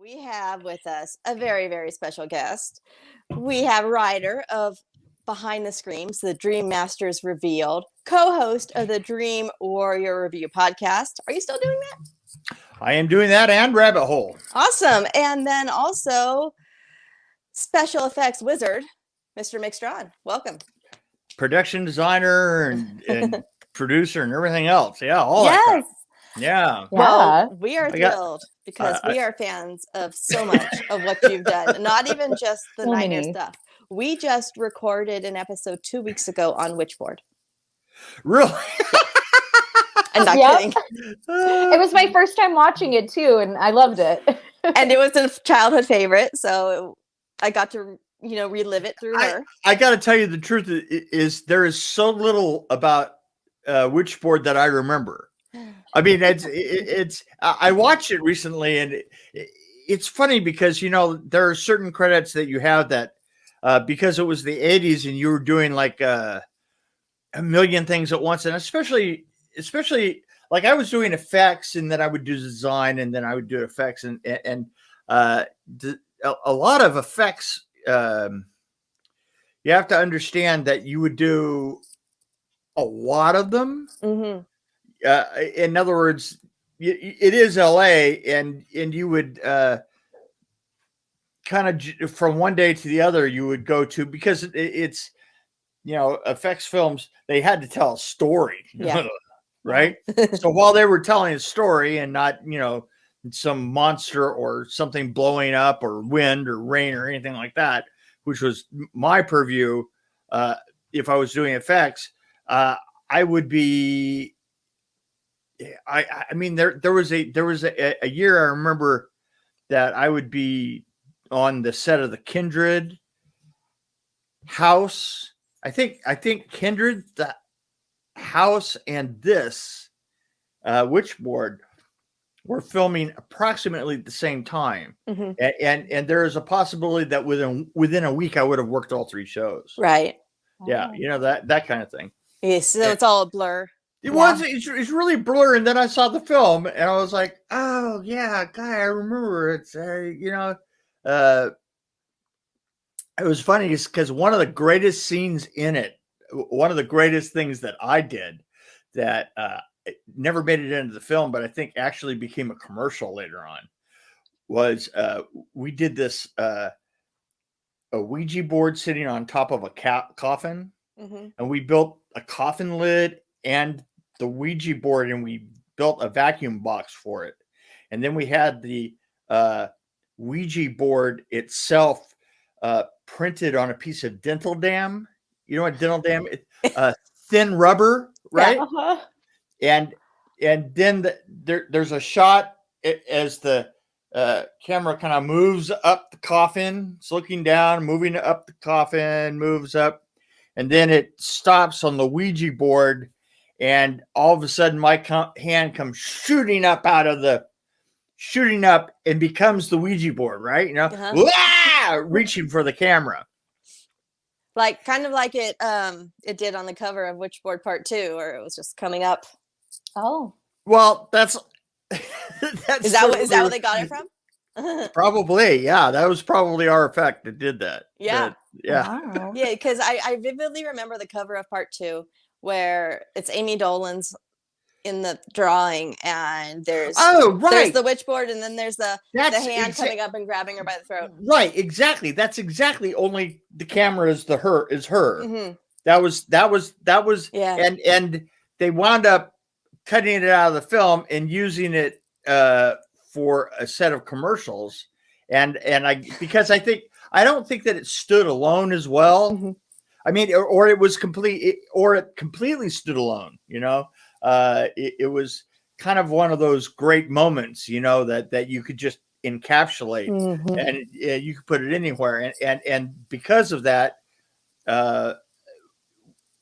we have with us a very, very special guest. We have writer of Behind the Screams, The Dream Masters Revealed, co-host of the Dream Warrior Review podcast. Are you still doing that? I am doing that and Rabbit Hole. Awesome. And then also special effects wizard, Mr. Mick Strawn. Welcome. Production designer and producer and everything else. Yeah, all that crap. Yeah. Well, we are thrilled because we are fans of so much of what you've done. Not even just the Nightmare stuff. We just recorded an episode 2 weeks ago on Witchboard. Really? I'm not kidding. It was my first time watching it too, and I loved it. And it was a childhood favorite, so I got to relive it through her. I got to tell you the truth is there is so little about Witchboard that I remember. I mean, it's I watched it recently, and it's funny because there are certain credits that you have that because it was the 80s and you were doing like a million things at once, and especially like I was doing effects, and then I would do design, and then I would do effects, and a lot of effects. You have to understand that you would do a lot of them. Mm-hmm. In other words, it is LA, and you would kind of from one day to the other you would go to, because it's effects films, they had to tell a story. Yeah. Right. So while they were telling a story and not some monster or something blowing up or wind or rain or anything like that, which was my purview, if I was doing effects, I would be. I mean, there was a year I remember that I would be on the set of the Kindred House. I think Kindred, the House, and this Witchboard were filming approximately at the same time. Mm-hmm. And there is a possibility that within a week I would have worked all three shows. Right. Yeah, that kind of thing. Yeah, so it's all a blur. It's really blur, and then I saw the film, and I was like, oh yeah, guy, I remember it. It was funny because one of the greatest scenes in it, one of the greatest things that I did that it never made it into the film, but I think actually became a commercial later on, was we did this a Ouija board sitting on top of a coffin, mm-hmm. and we built a coffin lid and the Ouija board, and we built a vacuum box for it. And then we had the Ouija board itself printed on a piece of dental dam. You know what dental dam is? Thin rubber, right? Yeah. Uh-huh. And then there's a shot as the camera kind of moves up the coffin. It's looking down, moving up the coffin, moves up, and then it stops on the Ouija board, and all of a sudden my hand comes shooting up and becomes the Ouija board, right? Reaching for the camera. Like kind of like it did on the cover of Witchboard Part 2, where it was just coming up. Oh. Well, that's is that where they got it from? Probably, yeah. That was probably our effect that did that. Yeah. Wow. Yeah, because I vividly remember the cover of Part 2 where it's Amy Dolan's in the drawing, and there's the witchboard, and then there's the hand coming up and grabbing her by the throat. Right, exactly. That's exactly, only the camera is her. Mm-hmm. That was yeah. And they wound up cutting it out of the film and using it for a set of commercials, and because I don't think that it stood alone as well. Mm-hmm. I mean, or it was it completely stood alone. It was kind of one of those great moments, that you could just encapsulate, mm-hmm. and you could put it anywhere, and because of that,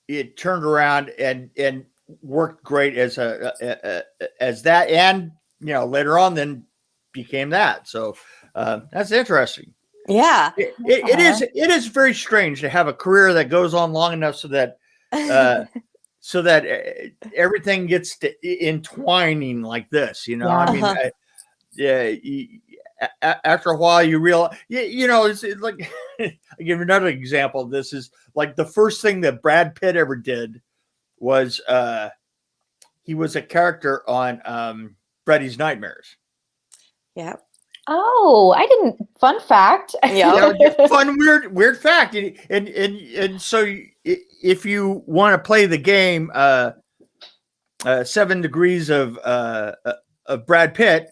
it turned around and worked great as that, and later on then became that. So that's interesting. Yeah, it is very strange to have a career that goes on long enough so that everything gets to entwining like this. I mean, after a while you realize, it's like, I give another example. This is like the first thing that Brad Pitt ever did was he was a character on Freddy's Nightmares. Yeah. Oh, I didn't. Fun fact. Yeah. Fun, weird fact. And so if you want to play the game, 7 Degrees of Brad Pitt,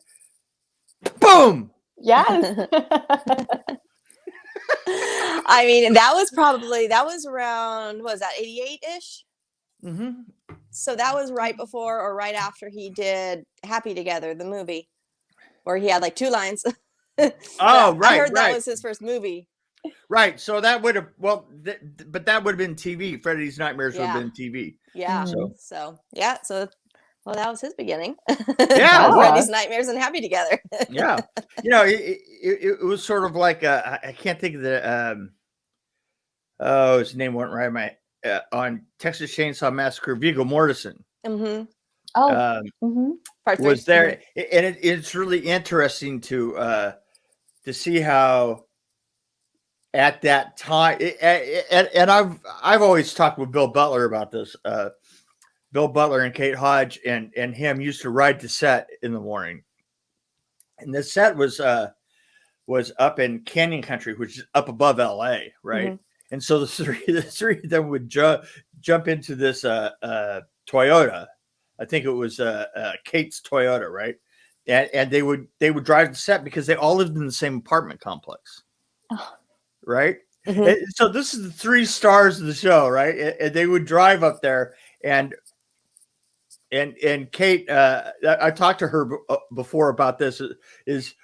boom. Yes. I mean, that was around, what was that, 88-ish? Mm-hmm. So that was right before or right after he did Happy Together, the movie, where he had like 2 lines. Oh, right. I heard that was his first movie. Right. So that would have, but that would have been TV. Freddy's Nightmares would have been TV. Yeah. So well, that was his beginning. Yeah. Freddy's Nightmares and Happy Together. Yeah. It was sort of like I can't think of the his name went right in my on Texas Chainsaw Massacre. Viggo Mortensen. Mm-hmm. Oh, Part 3 was there, and it's really interesting to see how at that time, and I've always talked with Bill Butler about this. Bill Butler and Kate Hodge and him used to ride to set in the morning, and the set was up in Canyon Country, which is up above LA, right? Mm-hmm. And so the three of them would jump into this Toyota. I think it was Kate's Toyota, right? And they would drive the set because they all lived in the same apartment complex, right? Mm-hmm. And so this is the 3 stars of the show, right? And they would drive up there, and Kate, I talked to her before about this, is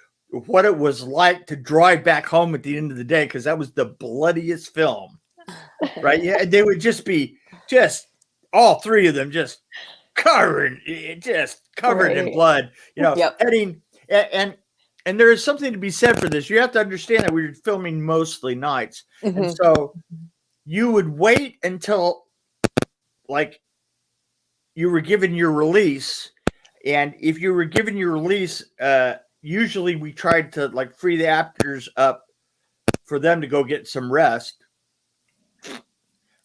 what it was like to drive back home at the end of the day, because that was the bloodiest film, right? Yeah, they would be all 3 of them just covered right. in blood, heading, and there is something to be said for this. You have to understand that we were filming mostly nights, mm-hmm. and so you would wait until like you were given your release, and if you were given your release, usually we tried to like free the actors up for them to go get some rest,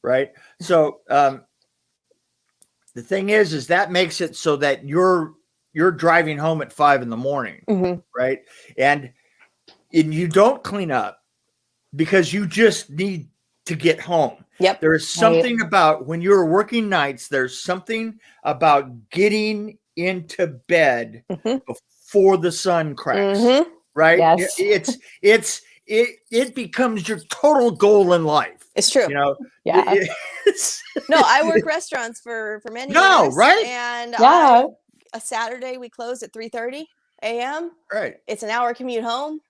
right? So the thing is that makes it so that you're driving home at 5 a.m, mm-hmm. right? And you don't clean up because you just need to get home. Yep. There is something about when you're working nights, there's something about getting into bed mm-hmm. before the sun cracks, mm-hmm. right? Yes. It becomes your total goal in life. It's true. Yeah. No, I work restaurants for many years. No, right? And a Saturday we close at 3:30 a.m. Right. It's an hour commute home.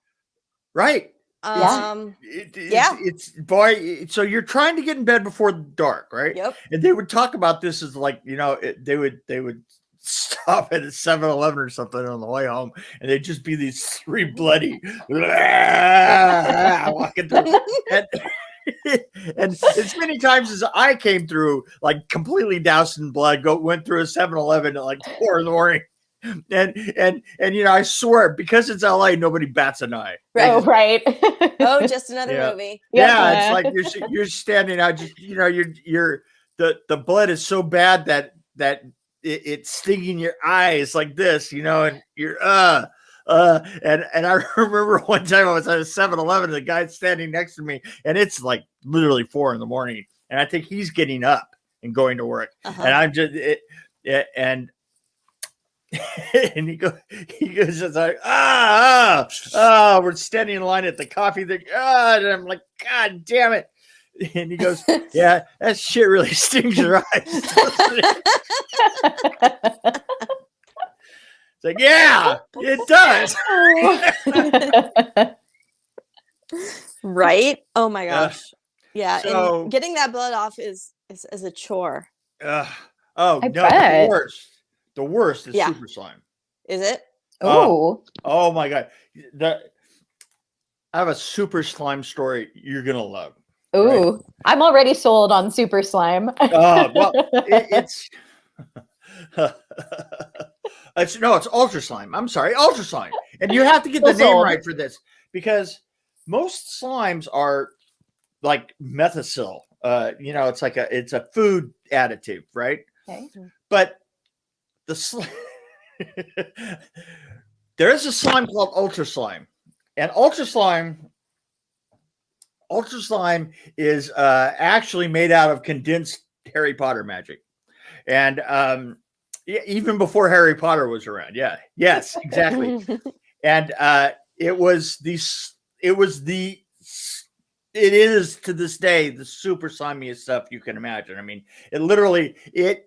Right. It's boy. So you're trying to get in bed before dark, right? Yep. And they would talk about this as like, they would stop at a 7-Eleven or something on the way home, and they'd just be these 3 bloody walking through. And as many times as I came through, like completely doused in blood, went through a 7-Eleven at like 4 a.m. And I swear, because it's LA, nobody bats an eye. Right. Oh, right. Just another movie. Yeah, it's like you're standing out. Just you're the blood is so bad that it's stinging your eyes like this, and you're and I remember one time I was at a 7-Eleven, the guy standing next to me, and it's like literally 4 a.m, and I think he's getting up and going to work, uh-huh. and I'm just and he goes, it's like, we're standing in line at the coffee thing, and I'm like, God damn it. And he goes, yeah, that shit really stings your eyes. It's like, yeah, it does. Right? Oh my gosh. Yeah. So, and getting that blood off is a chore. Bet. The worst is super slime. Is it? Oh my God. I have a super slime story you're gonna love. Ooh, right? I'm already sold on super slime. Well, it's ultra slime. I'm sorry, ultra slime. And you have to get Still the name sold. right for this because most slimes are like methicil. It's a food additive, right? Okay. But there is a slime called Ultra Slime, and Ultra Slime is actually made out of condensed Harry Potter magic, and even before Harry Potter was around. Yeah, yes, exactly. And it is to this day the super slimiest stuff you can imagine. I mean, it literally it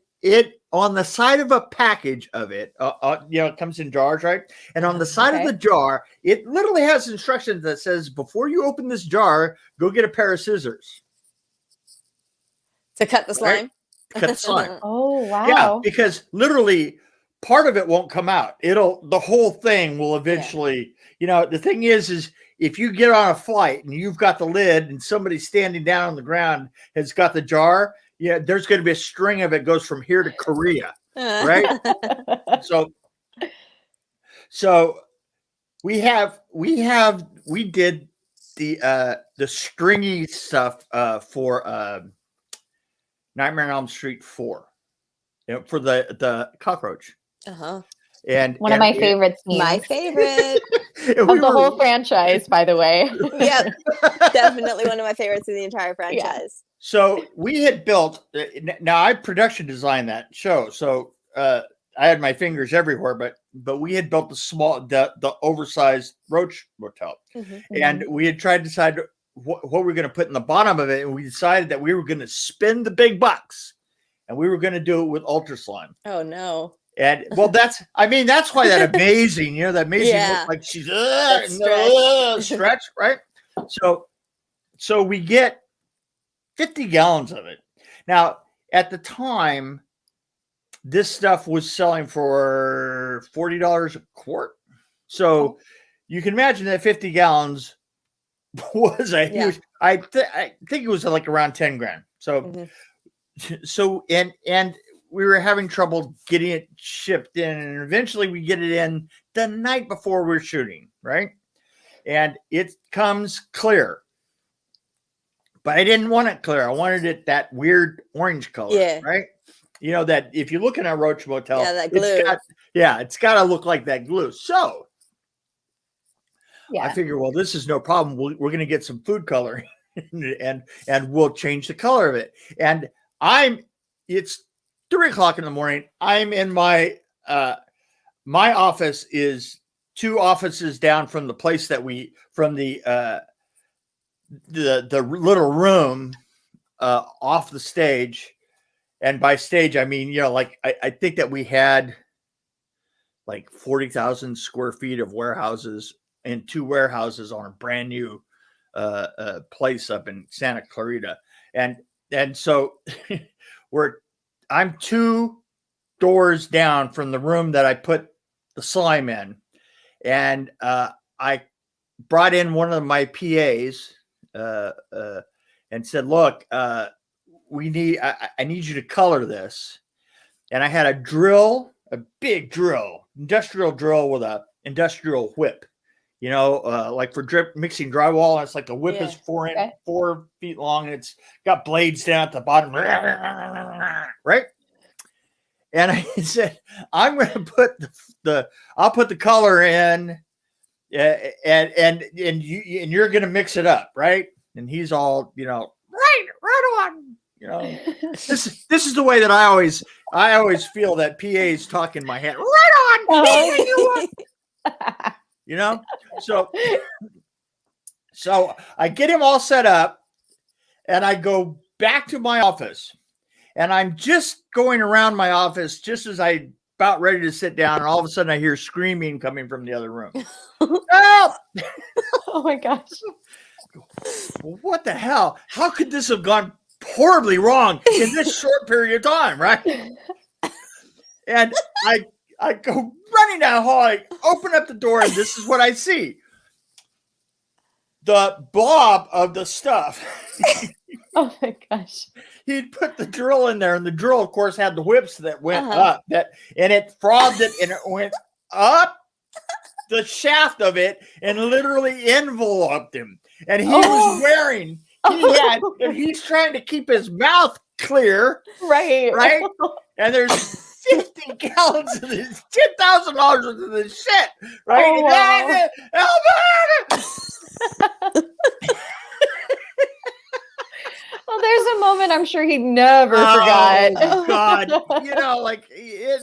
on the side of a package of it, it comes in jars, right? And on the side of the jar, it literally has instructions that says, before you open this jar, go get a pair of scissors to cut the slime. Right? Cut the slime. Oh, wow. Yeah, because literally part of it won't come out. The whole thing will eventually, the thing is if you get on a flight and you've got the lid and somebody standing down on the ground has got the jar, there's going to be a string of it goes from here to Korea, right? So we did the stringy stuff for Nightmare on Elm Street 4, for the cockroach. Uh-huh. And one of my favorite scenes. My favorite of the whole franchise, by the way. Yep. Definitely one of my favorites in the entire franchise. Yeah. So we had built, now I production designed that show. So I had my fingers everywhere, but we had built the oversized roach motel. Mm-hmm. And we had tried to decide what we were going to put in the bottom of it. And we decided that we were going to spend the big bucks and we were going to do it with Ultra Slime. Oh no. And well, that's why that amazing, that amazing look like she's stretch, right? So we get 50 gallons of it. Now, at the time, this stuff was selling for $40 a quart. So you can imagine that 50 gallons was a huge, I think it was like around 10 grand. So, and we were having trouble getting it shipped in, and eventually we get it in the night before we're shooting, right? And it comes clear. But I didn't want it clear. I wanted it that weird orange color, right? That if you look in a Roach Motel, that glue. It's got to look like that glue. So I figure, well, this is no problem. We're going to get some food coloring and we'll change the color of it. And it's 3:00 in the morning. I'm in my office is 2 offices down from the place that from the little room off the stage. And by stage, I mean, I think that we had like 40,000 square feet of warehouses and 2 warehouses on a brand new place up in Santa Clarita. And so I'm 2 doors down from the room that I put the slime in. And I brought in one of my PAs and said, look, I need you to color this. And I had a big drill, industrial drill with a industrial whip, like for mixing drywall. And it's like the whip is 4 feet long and it's got blades down at the bottom. Right. And I said, I'm going to put I'll put the color in and you're going to mix it up. Right. And he's all, right on. This is the way that I always feel that PA's talk in my head. Right on. So I get him all set up and I go back to my office and I'm just going around my office just as I about ready to sit down and all of a sudden I hear screaming coming from the other room. Help! Oh my gosh. What the hell? How could this have gone horribly wrong in this short period of time, right? And I go running down the hall, I open up the door, and this is what I see. The blob of the stuff. Oh my gosh. He'd put the drill in there, and the drill, of course, had the whips that went up, and it frothed it, and it went up the shaft of it and literally enveloped him. And he was wearing, and he's trying to keep his mouth clear. Right. And there's 50 gallons of this, $10,000 worth of this shit. Right. Well, there's a moment I'm sure he never forgot. Oh God, like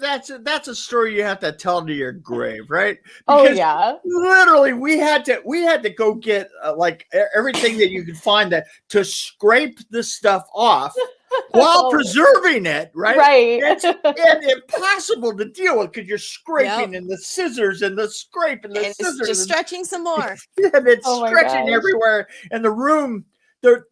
that's a story you have to tell to your grave, right? Because literally we had to go get like everything that you could find to scrape this stuff off while preserving it, right? And impossible to deal with because you're scraping and the scissors and the scrape and the scissors, just stretching some more, and it's stretching everywhere, and the room. The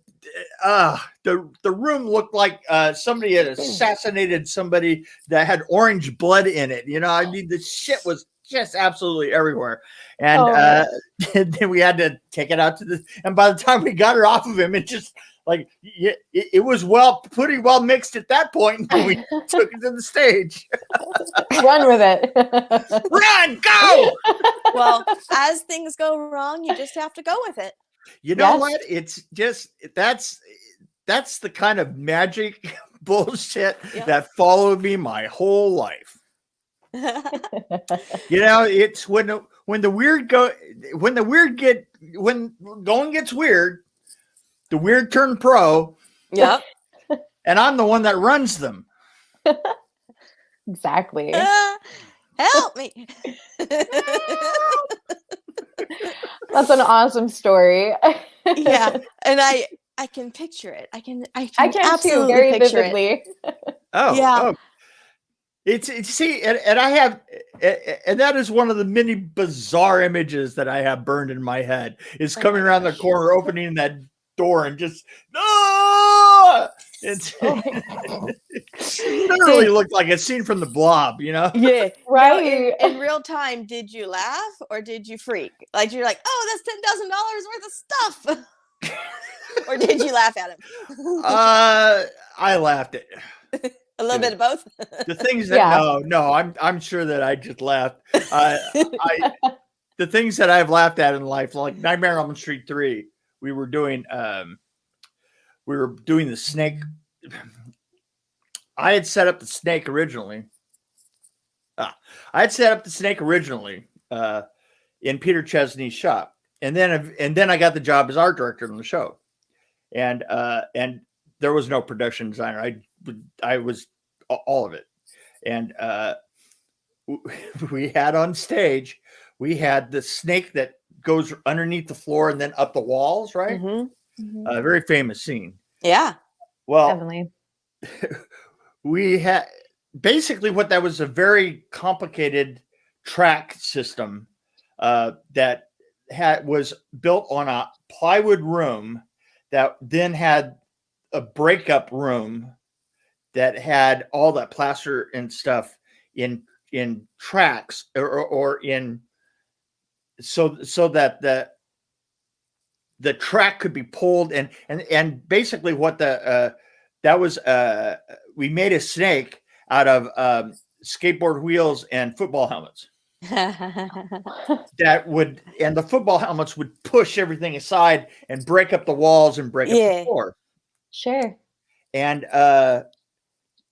room looked like somebody had assassinated somebody that had orange blood in it. I mean, the shit was just absolutely everywhere. And then we had to take it out and by the time we got her off of him, it just like it was pretty well mixed at that point. And we took it to the stage. Run with it. Run, go. Well, as things go wrong, you just have to go with it. You know what? It's just that's the kind of magic bullshit that followed me my whole life. It's when going gets weird, the weird turn pro. Yep. And I'm the one that runs them. Exactly. Help me. That's an awesome story. Yeah, and I can picture it. I can absolutely too, very picture vividly. it. It's see, and I have, and that is one of the many bizarre images that I have burned in my head. Is coming around the corner, opening that door, and just no. It literally looked like a scene from The Blob, Yeah, right. Now, in real time, did you laugh or did you freak? Like you're like, oh, that's $10,000 worth of stuff, or did you laugh at him? I laughed at a little bit of both. The things that no, I'm sure that I just laughed. The things that I've laughed at in life, like Nightmare on Elm Street 3, we were doing the snake. I had set up the snake originally. In Peter Chesney's shop, and then I got the job as art director on the show, and there was no production designer. I was all of it, and we had on stage. We had the snake that goes underneath the floor and then up the walls, right? Mm-hmm. A very famous scene. Yeah. Well, definitely. We had basically what that was a very complicated track system that was built on a plywood room that then had a breakup room that had all that plaster and stuff in tracks or in so that the track could be pulled and basically what that was we made a snake out of skateboard wheels and football helmets and the football helmets would push everything aside and break up the walls and break up the floor. Sure. And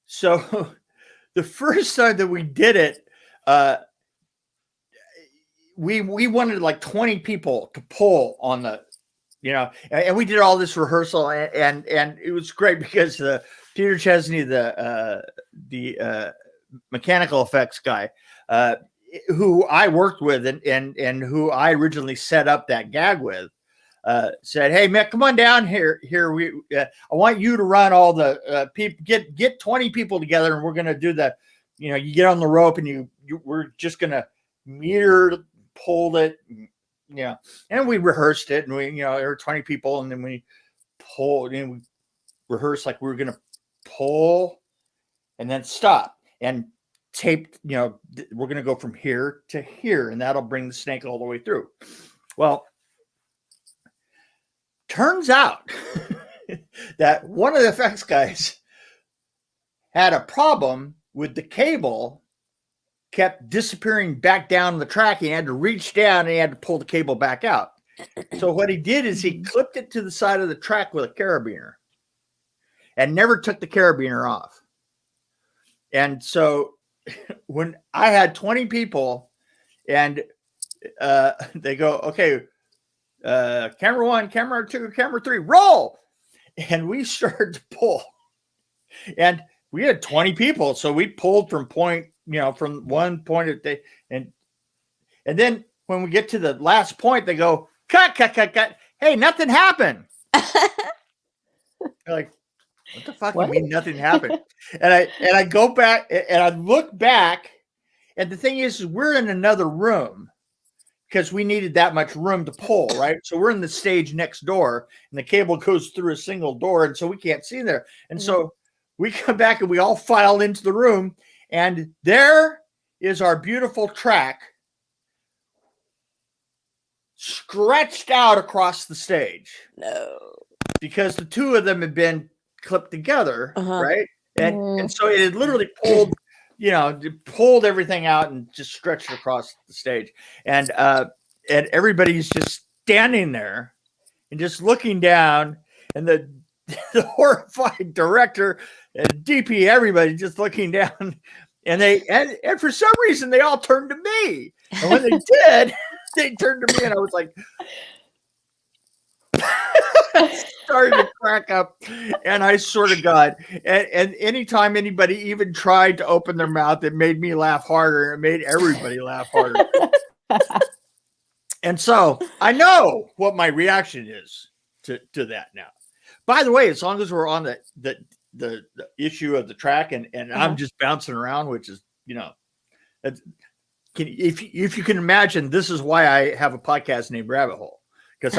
so the first time that we did it, we wanted like 20 people to pull on the, and we did all this rehearsal and it was great because Peter Chesney, the mechanical effects guy, who I worked with and who I originally set up that gag with, said, "Hey, Mick, come on down here. I want you to run all the people. Get 20 people together, and we're gonna do the, you get on the rope, and we're just gonna meter pull it, And we rehearsed it, and there were 20 people, and then we pulled, and we rehearsed like we were gonna pull, and then stop and taped. We're gonna go from here to here, and that'll bring the snake all the way through. Well." Turns out that one of the effects guys had a problem with the cable kept disappearing back down the track. He had to reach down and he had to pull the cable back out. So what he did is he clipped it to the side of the track with a carabiner and never took the carabiner off. And so when I had 20 people and they go, okay, camera 1, camera 2, camera 3, roll. And we started to pull. And we had 20 people. So we pulled from from one point of the, and then when we get to the last point, they go, cut. Hey, nothing happened. Like, what the fuck? You mean nothing happened? And I go back and I look back, and the thing is we're in another room because we needed that much room to pull, right? So we're in the stage next door, and the cable goes through a single door, and so we can't see there. And so we come back and we all file into the room, and there is our beautiful track stretched out across the stage. No. Because the two of them had been clipped together, right? And so it had literally pulled, pulled everything out and just stretched across the stage. And everybody's just standing there and just looking down, and the horrified director and DP, everybody just looking down. And for some reason they all turned to me. And when they did, they turned to me, and I was like, started to crack up, and I sort of got, and anytime anybody even tried to open their mouth, it made me laugh harder. It made everybody laugh harder. And so I know what my reaction is to that now. By the way, as long as we're on the issue of the track, and I'm just bouncing around, which is, if you can imagine, this is why I have a podcast named Rabbit Hole. Because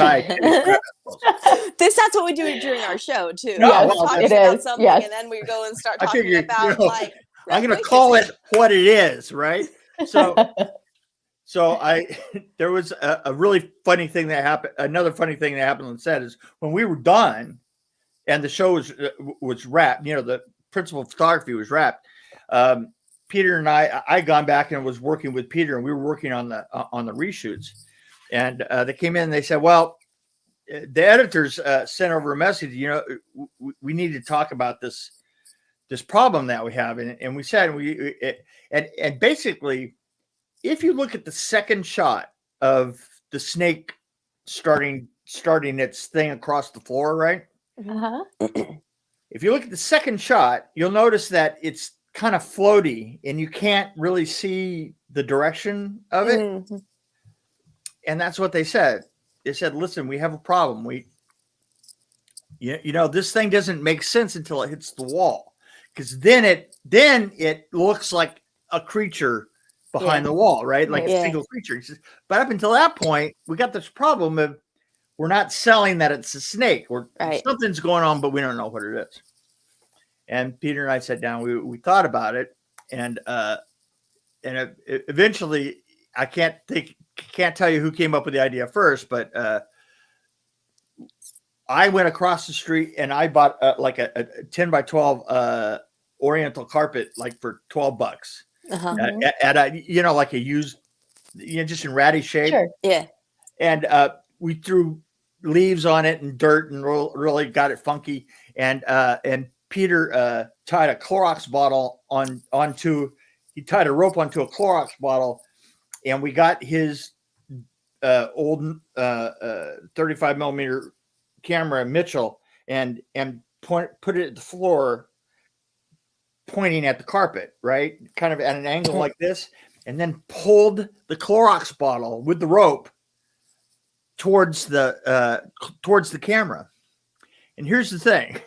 that's what we do during our show too. No, yes, we're talking about something, and then we go and start talking about I'm going to call it what it is, right? So there was a really funny thing that happened. Another funny thing that happened on set is when we were done, and the show was wrapped. The principal of photography was wrapped. Peter and I gone back and was working with Peter, and we were working on the reshoots. And they came in and they said, well, the editors sent over a message, we need to talk about this problem that we have. And we said, and basically, if you look at the second shot of the snake starting its thing across the floor, right? If you look at the second shot, you'll notice that it's kind of floaty and you can't really see the direction of it. Mm-hmm. And that's what they said. They said, listen, we have a problem. This thing doesn't make sense until it hits the wall. Because then it looks like a creature behind the wall, right? Like a single creature. But up until that point, we got this problem of we're not selling that it's a snake. Something's going on, but we don't know what it is. And Peter and I sat down, we thought about it. And eventually, I can't tell you who came up with the idea first, but I went across the street and I bought like a 10 by 12 Oriental carpet, like for $12 at a, like a used, just in ratty shape. Sure. Yeah. And we threw leaves on it and dirt and really got it funky. And Peter tied a Clorox bottle he tied a rope onto a Clorox bottle. And we got his old 35 millimeter camera, Mitchell, and put it at the floor, pointing at the carpet, right? Kind of at an angle like this, and then pulled the Clorox bottle with the rope towards the camera. And here's the thing.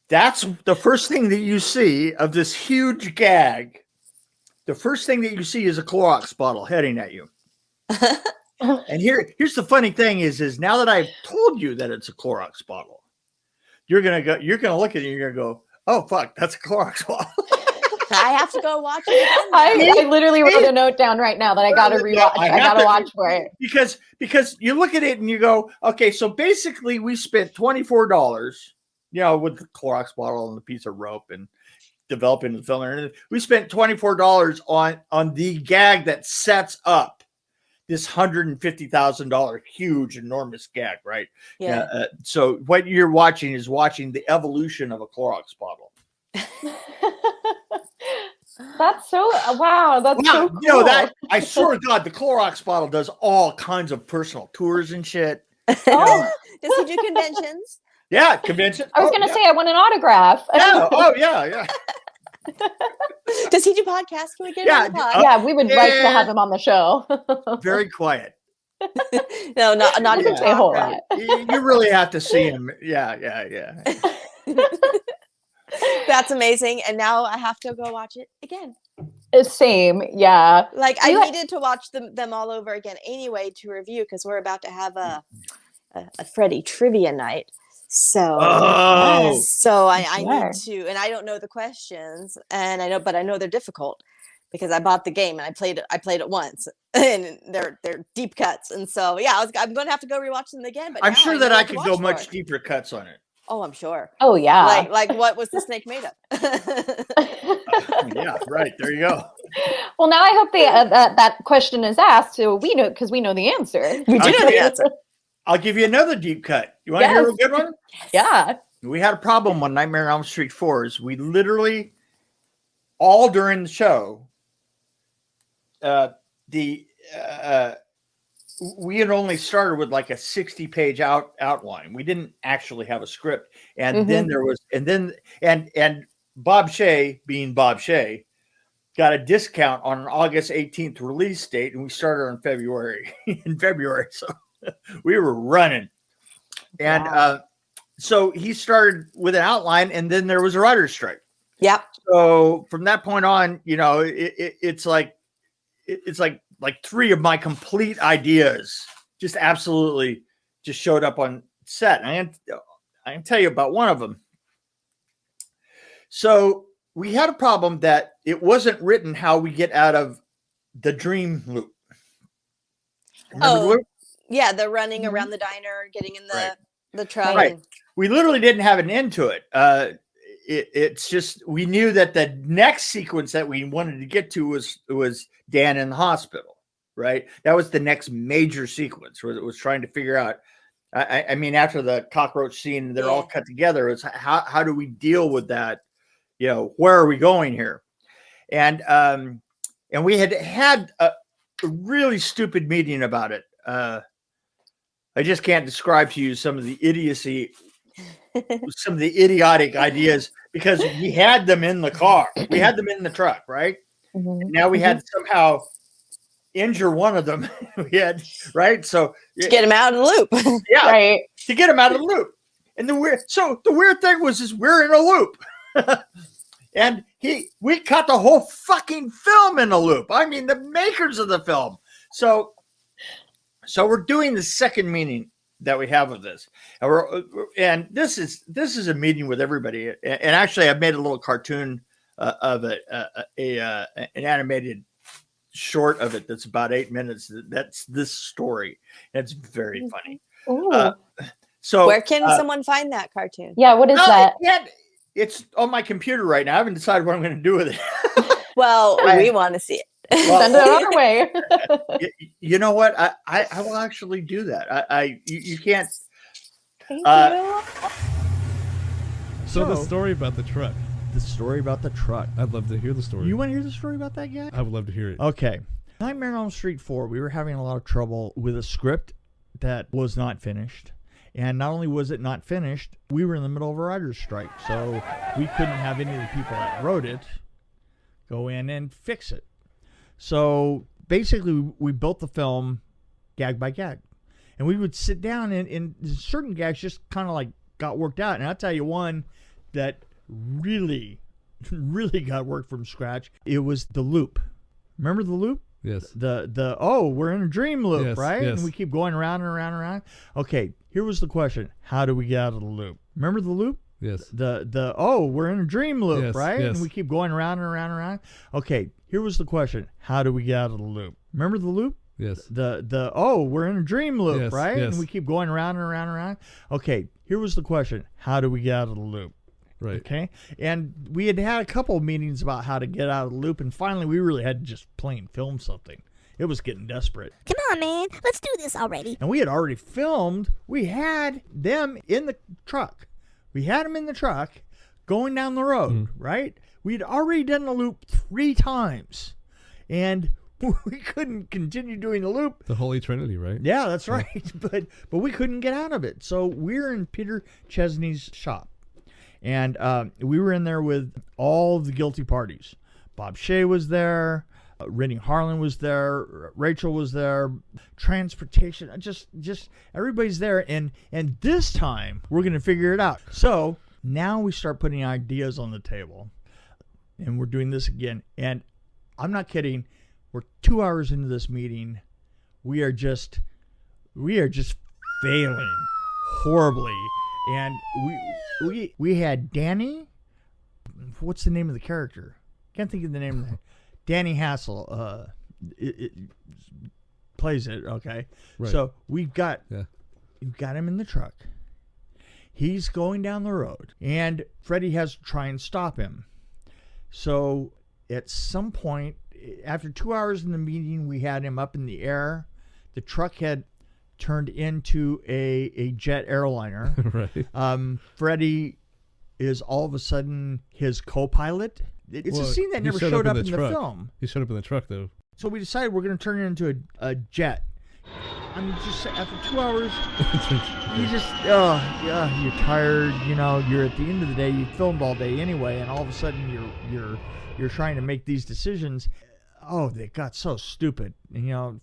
That's the first thing that you see of this huge gag. The first thing that you see is a Clorox bottle heading at you. And here's the funny thing is now that I've told you that it's a Clorox bottle, you're going to look at it and you're going to go, oh, fuck, that's a Clorox bottle. I have to go watch it again. I literally wrote a note down right now that I got to rewatch. I got to watch for it. Because you look at it and you go, okay, so basically we spent $24, with the Clorox bottle and the piece of rope and developing the film. And we spent $24 on the gag that sets up this $150,000 huge, enormous gag, right? Yeah. So what you're watching is the evolution of a Clorox bottle. That's so wow. That's so cool. You know that I swear to God, the Clorox bottle does all kinds of personal tours and shit. Oh. Does he do conventions? Yeah, convention. I was going to say I want an autograph. Yeah. Oh, yeah. Does he do podcasts? Can we get him on the pod? Yeah, we would like to have him on the show. Very quiet. No, not Doesn't even say a whole lot. You really have to see him. Yeah. That's amazing. And now I have to go watch it again. Same, yeah. Like I needed to watch them all over again anyway to review because we're about to have a Freddy trivia night. So I need to, and I don't know the questions, and but I know they're difficult because I bought the game and I played it once, and they're deep cuts, and so I'm going to have to go rewatch them again. But I'm sure that I could go much deeper cuts on it. Oh, I'm sure. Oh yeah. Like what was the snake made of? Yeah, right. There you go. Well, now I hope that question is asked, so we know because we know the answer. We do know the answer. I'll give you another deep cut. You want to hear a good one? Yeah. We had a problem on Nightmare on Elm Street 4. Is we literally all during the show, we had only started with like a 60-page outline. We didn't actually have a script, and then there was, and Bob Shea, being Bob Shea, got a discount on an August 18th release date, and we started in February. So we were running, and so he started with an outline, and then there was a writer's strike. Yep. So from that point on, it's like three of my complete ideas just absolutely just showed up on set. And I can tell you about one of them. So we had a problem that it wasn't written how we get out of the dream loop. Remember the loop? Yeah, the running around the diner, getting in the truck. Right. We literally didn't have an end to it. It's just we knew that the next sequence that we wanted to get to was Dan in the hospital, right? That was the next major sequence where it was trying to figure out. I mean, after the cockroach scene, they're all cut together. It's how do we deal with that? Where are we going here? And we had a really stupid meeting about it. I just can't describe to you some of the idiocy, some of the idiotic ideas, because we had them in the car. We had them in the truck, right? Mm-hmm. Now we had to somehow injure one of them. We had, right? So to get him out of the loop. Yeah. Right. To get him out of the loop. And the weird thing was we're in a loop. And we cut the whole fucking film in a loop. I mean, the makers of the film. So we're doing the second meeting that we have of this, and this is a meeting with everybody. And actually, I've made a little cartoon of it, an animated short of it that's about 8 minutes. That's this story. It's very funny. So where can someone find that cartoon? Yeah, what is that? It's on my computer right now. I haven't decided what I'm going to do with it. Well, we want to see it. Well, send it our way. You know what? I will actually do that. You can't. Thank you. So the story about the truck. The story about the truck. I'd love to hear the story. You want to hear the story about that guy? I would love to hear it. Okay. Nightmare on Elm Street 4, we were having a lot of trouble with a script that was not finished. And not only was it not finished, we were in the middle of a writer's strike. So we couldn't have any of the people that wrote it go in and fix it. So basically, we built the film gag by gag. And we would sit down and certain gags just kind of like got worked out. And I'll tell you one that really, really got worked from scratch. It was the loop. Remember the loop? Yes. We're in a dream loop, yes, right? Yes. And we keep going around and around and around. Okay, here was the question. How do we get out of the loop? Remember the loop? Yes. We're in a dream loop, yes, right? Yes. And we keep going around and around and around. Okay, here was the question. How do we get out of the loop? Remember the loop? Yes. We're in a dream loop, yes, right? Yes. And we keep going around and around and around. Okay, here was the question. How do we get out of the loop? Right. Okay. And we had a couple of meetings about how to get out of the loop. And finally, we really had to just plain film something. It was getting desperate. Come on, man. Let's do this already. And we had already filmed. We had them in the truck. We had them in the truck going down the road, right? We'd already done the loop 3 times. And we couldn't continue doing the loop. The Holy Trinity, right? Yeah, that's right. But we couldn't get out of it. So we're in Peter Chesney's shop. And we were in there with all the guilty parties. Bob Shea was there. Rennie Harlan was there. Rachel was there. Transportation. Just everybody's there. And this time, we're going to figure it out. So now we start putting ideas on the table. And we're doing this again. And I'm not kidding. We're 2 hours into this meeting. We are just failing horribly. And we had Danny. What's the name of the character? Can't think of the name of the Danny Hassel plays it. Okay, right. So we've got him in the truck. He's going down the road, and Freddie has to try and stop him. So at some point, after 2 hours in the meeting, we had him up in the air. The truck had turned into a jet airliner. Right. Freddie is all of a sudden his co-pilot. It's a scene that never showed up in the film. He showed up in the truck, though. So we decided we're going to turn it into a jet. I mean, just after 2 hours, you just, you're tired. You know, you're at the end of the day. You filmed all day anyway, and all of a sudden you're trying to make these decisions. Oh, they got so stupid. You know,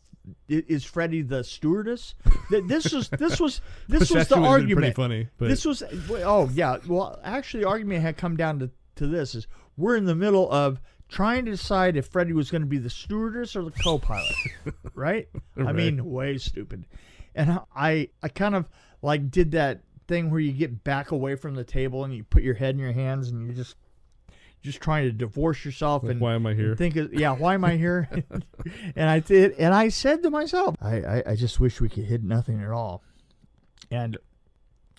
is Freddie the stewardess? This was the argument. Pretty funny. But This was Well, actually, the argument had come down to this: is we're in the middle of trying to decide if Freddie was going to be the stewardess or the co-pilot, right? Right. I mean, way stupid. And I kind of like did that thing where you get back away from the table and you put your head in your hands and you're just trying to divorce yourself. Like, and why am I here? Why am I here? And I did, and I said to myself, I just wish we could hit nothing at all. And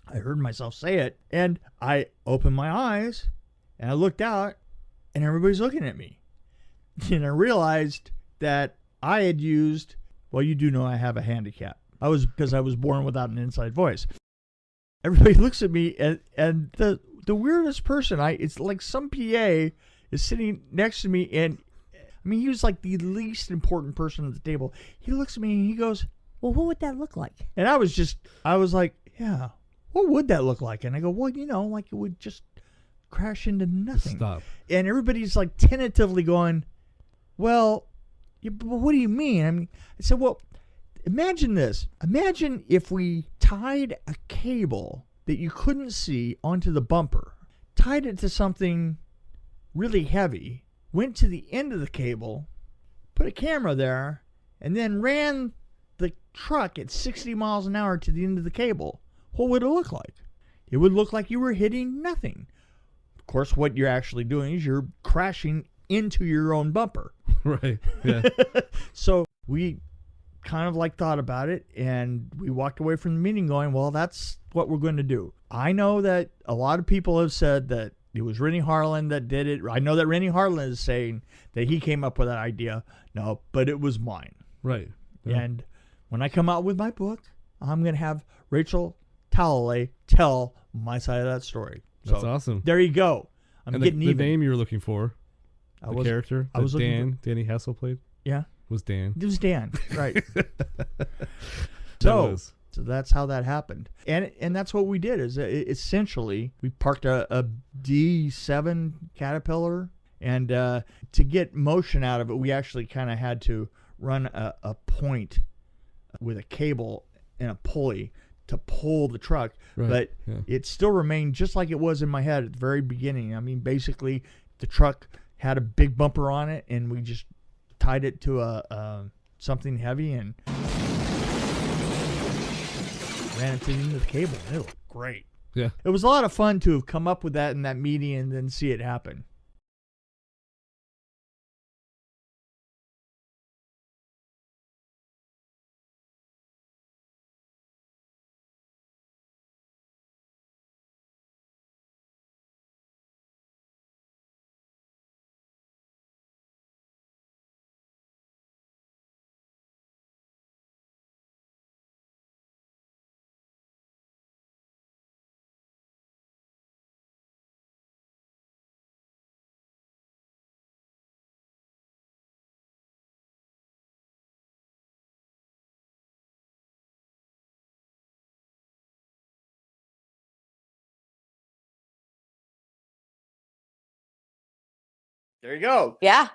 I heard myself say it, and I opened my eyes and I looked out, and everybody's looking at me. And I realized that I had used, well, you do know I have a handicap. Because I was born without an inside voice. Everybody looks at me, and the weirdest person, it's like some PA is sitting next to me, and I mean, he was like the least important person at the table. He looks at me and he goes, well, what would that look like? And I was like, yeah, what would that look like? And I go, well, like it would just crash into nothing. Stop. And everybody's like tentatively going, well, but what do you mean? I mean, I said, well, imagine this. Imagine if we tied a cable that you couldn't see onto the bumper, tied it to something really heavy, went to the end of the cable, put a camera there, and then ran the truck at 60 miles an hour to the end of the cable. What would it look like? It would look like you were hitting nothing. Of course, what you're actually doing is you're crashing into your own bumper. Right. Yeah. So we kind of like thought about it, and we walked away from the meeting going, well, that's what we're going to do. I know that a lot of people have said that it was Rennie Harlan that did it. I know that Rennie Harlan is saying that he came up with that idea. No, but it was mine. Right. Yeah. And when I come out with my book, I'm going to have Rachel Talalay tell my side of that story. That's so, awesome. There you go. I'm getting the even. name you were looking for, character I was that Danny Hassel played, yeah, was Dan. It was Dan, right. So that's how that happened. And that's what we did is essentially we parked a D7 Caterpillar, and to get motion out of it, we actually kind of had to run a point with a cable and a pulley to pull the truck. Right. But Yeah. it still remained just like it was in my head at the very beginning. I mean, basically the truck had a big bumper on it, and we just tied it to a something heavy and ran it into the cable. It looked great. Yeah. It was a lot of fun to have come up with that in that meeting and then see it happen. There you go. Yeah.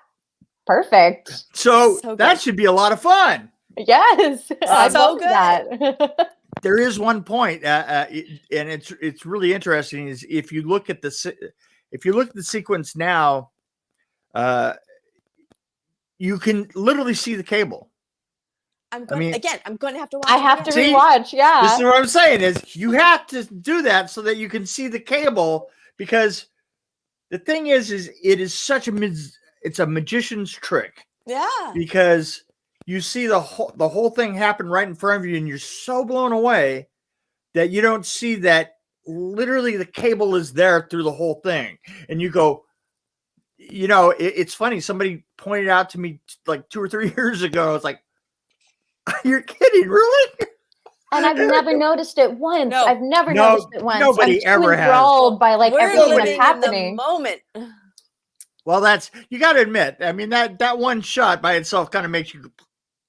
Perfect. So So that good. should be a lot of fun. Yes. I So love good. that. There is one point, and it's really interesting. Is if you look at the sequence now, you can literally see the cable. I'm going to have to watch I it have again. to See? rewatch. Yeah. This is what I'm saying is you have to do that so that you can see the cable, because the thing is it is such it's a magician's trick, Yeah. because you see the whole thing happen right in front of you and you're so blown away that you don't see that literally the cable is there through the whole thing. And you go, it's funny. Somebody pointed out to me like 2 or 3 years ago. I was like, you're kidding, really? And I've never noticed it once. No. I've never noticed it once. Nobody I'm too ever has. enthralled by like We're everything living that's in happening. the moment. Well, you got to admit, I mean, that one shot by itself kind of makes you,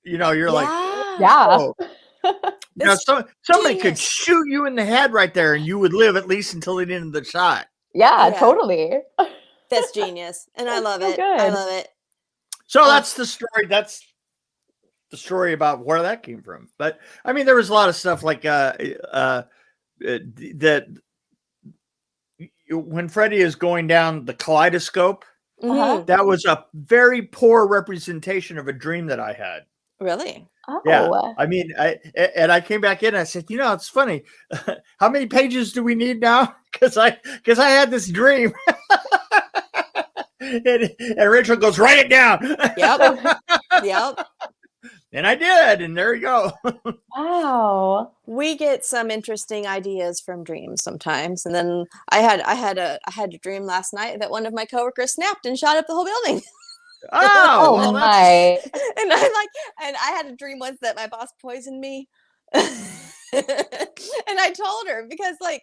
you're like, Yeah. oh. Somebody could shoot you in the head right there and you would live at least until the end of the shot. Yeah, totally. That's genius. And I love so it. good. I love it. So that's the story. That's the story about where that came from. But I mean, there was a lot of stuff like that when Freddy is going down the kaleidoscope, Mhm. that was a very poor representation of a dream that I had. Really? Oh. Yeah. I mean, I came back in and I said, it's funny. How many pages do we need now? Because I had this dream. and Rachel goes, write it down. Yep. Yep. And I did, and there you go. Wow. We get some interesting ideas from dreams sometimes, and then I had a dream last night that one of my coworkers snapped and shot up the whole building. Oh, well, my! And I had a dream once that my boss poisoned me. And I told her, because like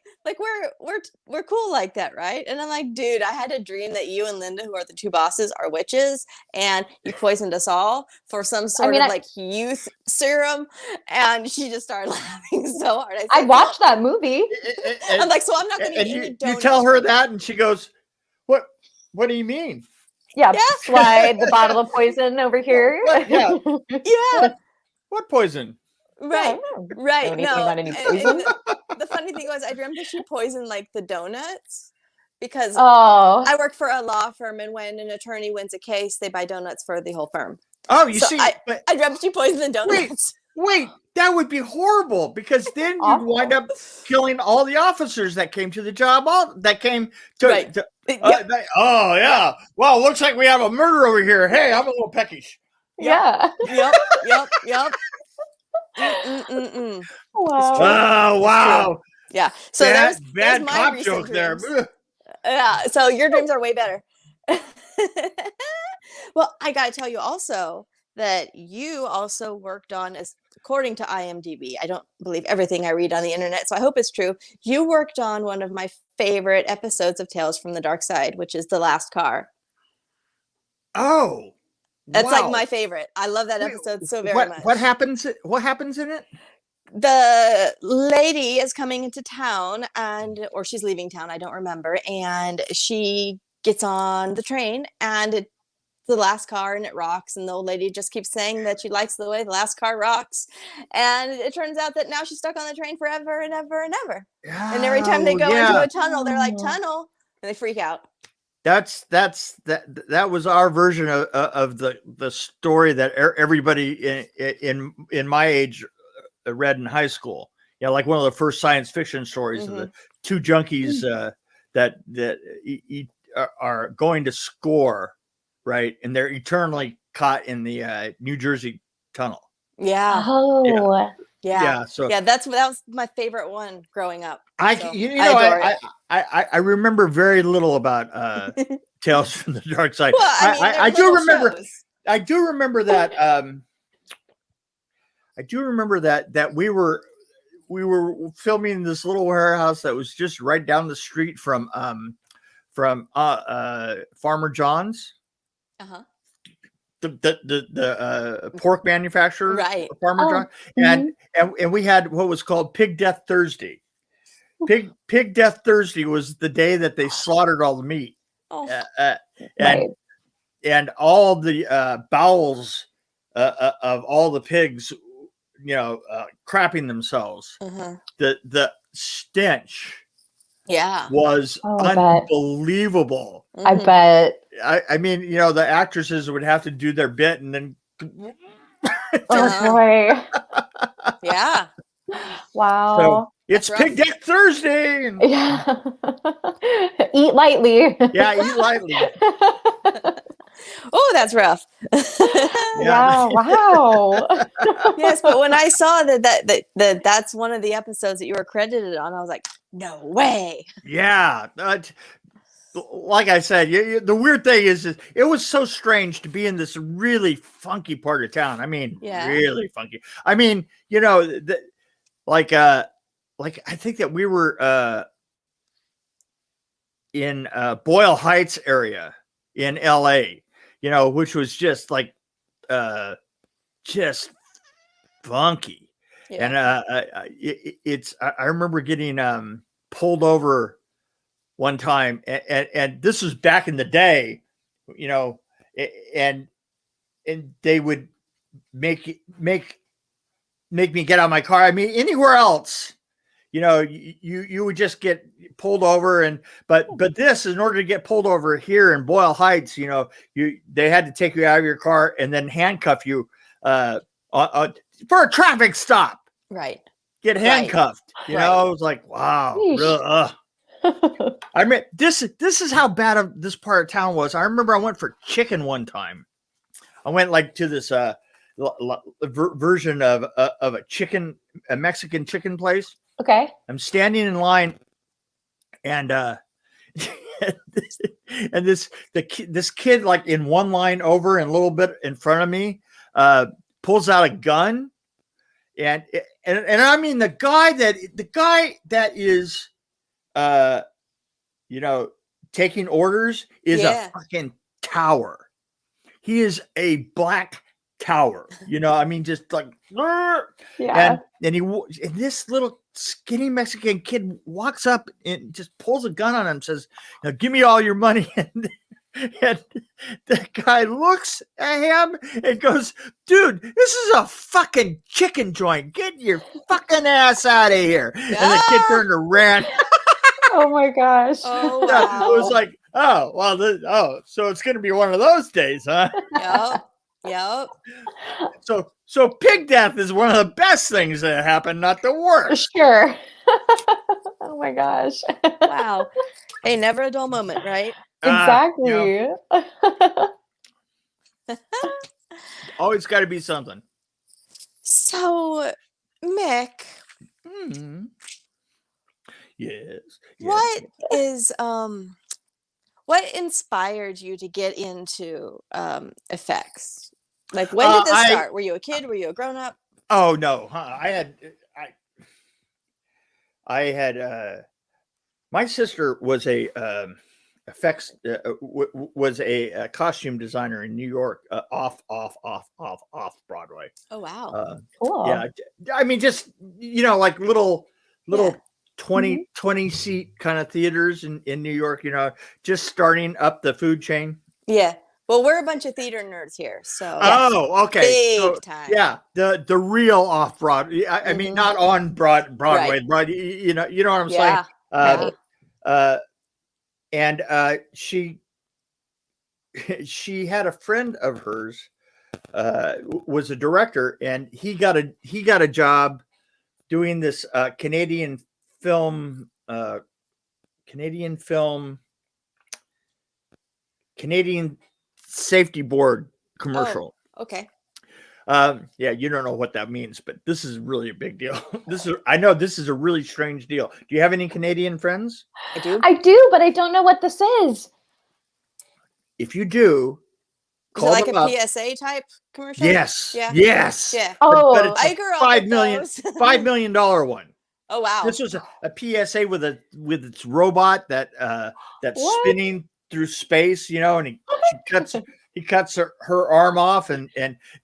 we're cool like that, right? And I'm like, dude, I had a dream that you and Linda, who are the two bosses, are witches, and you poisoned us all for some sort of like youth serum. And she just started laughing so hard. I watched that movie. I'm like, so I'm not going to eat any donuts. You tell her that, and she goes, "What do you mean?" Yeah, slide the bottle of poison over here. Yeah. Yeah. What poison? Right. Right. No. And the funny thing was, I dreamt that she poisoned like the donuts, because I work for a law firm, and when an attorney wins a case, they buy donuts for the whole firm. Oh, you see, I dreamt that she poisoned the donuts. Wait, that would be horrible, because then you'd wind up killing all the officers that came to the job. That came to. Right. Oh yeah. Well, looks like we have a murder over here. Hey, I'm a little peckish. Yeah. Yep. Wow. Oh wow. Yeah. So bad there's my cop recent joke dreams. there. Yeah. So your dreams are way better. Well, I got to tell you also that you also worked on, as according to IMDb, I don't believe everything I read on the internet, so I hope it's true. You worked on one of my favorite episodes of Tales from the Dark Side, which is The Last Car. Oh. That's like my favorite. I love that episode so very much. What happens in it? The lady is coming into town, or she's leaving town, I don't remember, and she gets on the train, and it's the last car, and it rocks, and the old lady just keeps saying that she likes the way the last car rocks, and it turns out that now she's stuck on the train forever and ever and ever. And every time they go into a tunnel, they're like, tunnel, and they freak out. That was our version of the story that everybody in my age read in high school. Like one of the first science fiction stories of the two junkies that are going to score, right, and they're eternally caught in the New Jersey tunnel. Yeah. Oh. Yeah. So that was my favorite one growing up. I remember very little about Tales from the Dark Side. Well, I do remember. I do remember that. I do remember that we were filming in this little warehouse that was just right down the street from Farmer John's. Uh-huh. The pork manufacturer, right? Farmer John, and we had what was called Pig Death Thursday. Pig Death Thursday was the day that they slaughtered all the meat, and all the bowels of all the pigs, crapping themselves. The stench was I bet. unbelievable. I bet. I mean, the actresses would have to do their bit and then. Oh boy! Yeah. Wow. So it's That's rough. Pig Deck Thursday. And, Yeah. Eat lightly. yeah, eat lightly. Oh, that's rough. Yeah. Wow. Yes, but when I saw that's one of the episodes that you were credited on, I was like, no way. Yeah. Like I said, the weird thing is it was so strange to be in this really funky part of town. I mean, really funky. I mean, like I think that we were in Boyle Heights area in LA, which was just like just funky. Yeah. And I remember getting pulled over one time, and this was back in the day, and they would make me get out of my car. I mean, anywhere else, you would just get pulled over, but this, in order to get pulled over here in Boyle Heights, they had to take you out of your car and then handcuff you for a traffic stop. Right. Get handcuffed. It was like, wow. I mean, this is how bad of this part of town was. I remember I went for chicken one time. I went like to this version of a Mexican chicken place. Okay. I'm standing in line, and and this kid, like in one line over and a little bit in front of me, pulls out a gun, and I mean the guy that is taking orders is a fucking tower. He is a black tower. I mean, just like, and this little skinny Mexican kid walks up and just pulls a gun on him and says, give me all your money. And the guy looks at him and goes, dude, this is a fucking chicken joint. Get your fucking ass out of here. And the kid turned and ran. Oh my gosh. Oh, wow. It was like, oh, well, so it's going to be one of those days, huh? Yep. So pig death is one of the best things that happened, not the worst. Sure. Oh my gosh. Wow. Hey, never a dull moment, right? Exactly. Always got to be something. So, Mick. Yes. What inspired you to get into effects? Like, when did this start? Were you a kid? Were you a grown up? Oh no, I had my sister was a effects was a costume designer in New York, off Broadway. Oh wow. Cool. Yeah, I mean, just like little 20 seat kind of theaters in New York, just starting up the food chain. Yeah. Well, we're a bunch of theater nerds here, so. Oh, okay. Big time. Yeah, the real off Broadway. I mean, not on Broadway. Right. You know what I'm saying. And she had a friend of hers was a director, and he got a job doing this Canadian Safety Board commercial. Oh, okay. Yeah, you don't know what that means, but this is really a big deal. I know this is a really strange deal. Do you have any Canadian friends? I do, but I don't know what this is. If you do, call it like a PSA type commercial? Yes. Yeah. Yes. Yeah. Oh, but it's I grew up with $5 million one. Oh wow. This was a PSA with its robot that's spinning through space, and he cuts her arm off, and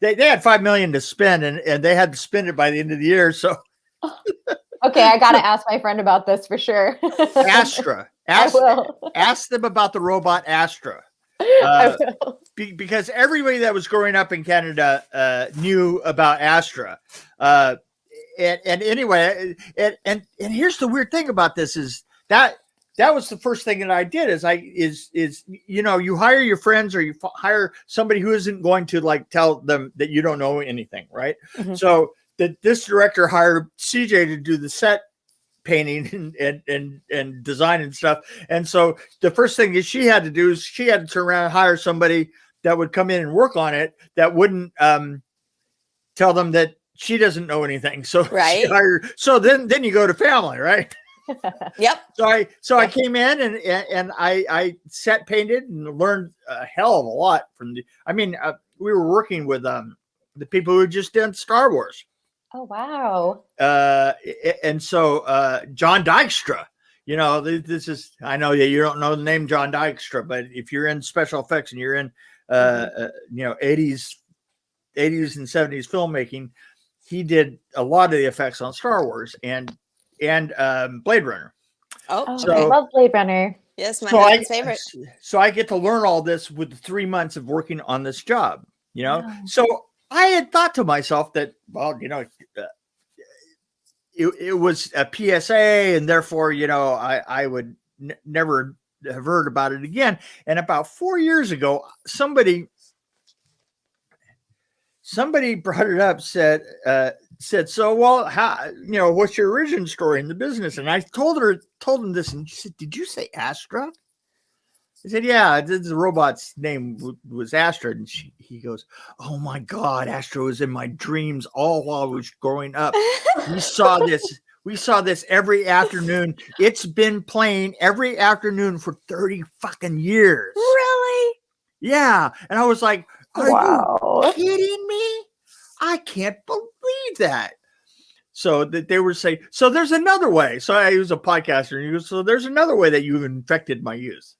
they had $5 million to spend, and they had to spend it by the end of the year. So okay, I gotta ask my friend about this for sure. Astra. Ask them about the robot Astra. I will. because everybody that was growing up in Canada knew about Astra. And anyway, and here's the weird thing about this is that was the first thing that I did is you hire your friends or you hire somebody who isn't going to like tell them that you don't know anything, right? Mhm. So this director hired CJ to do the set painting and design and stuff. And so the first thing that she had to do is she had to turn around and hire somebody that would come in and work on it that wouldn't tell them that she doesn't know anything. So Right. So then you go to family, right? Yep. So I came in and I set painted and learned a hell of a lot from we were working with the people who just did Star Wars. Oh, wow. And so John Dykstra, this is, I know that you don't know the name John Dykstra, but if you're in special effects and you're in 80s and 70s filmmaking, he did a lot of the effects on Star Wars and Blade Runner. Oh, So- I love Blade Runner. yes, my husband's favorite. So I get to learn all this with the 3 months of working on this job, Wow. So I had thought to myself that, well, it was a PSA and therefore, I would never have heard about it again. And about 4 years ago, somebody brought it up, said, so, well, how, what's your origin story in the business? And I told him this, and she said, did you say Astra? I said, yeah, the robot's name was Astra. And he goes, oh my God, Astra was in my dreams all while I was growing up. We saw this every afternoon. It's been playing every afternoon for 30 fucking years. Really? Yeah. And I was like, are Wow. you kidding me? I can't believe that. So that they were saying, so there's another way. So I was a podcaster, and he goes, so there's another way that you've infected my youth.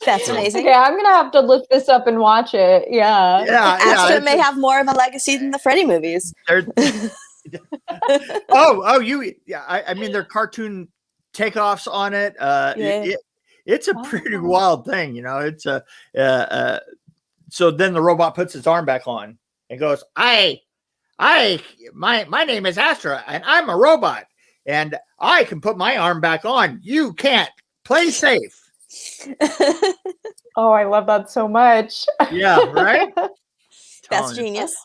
That's amazing. Okay, I'm gonna have to look this up and watch it. Yeah. Astra may have more of a legacy than the Freddy movies. I mean, there are cartoon takeoffs on it. It's a pretty wild thing, It's so then the robot puts its arm back on and goes, my name is Astra and I'm a robot and I can put my arm back on. You can't. Play safe. Oh, I love that so much. Yeah, right? That's genius.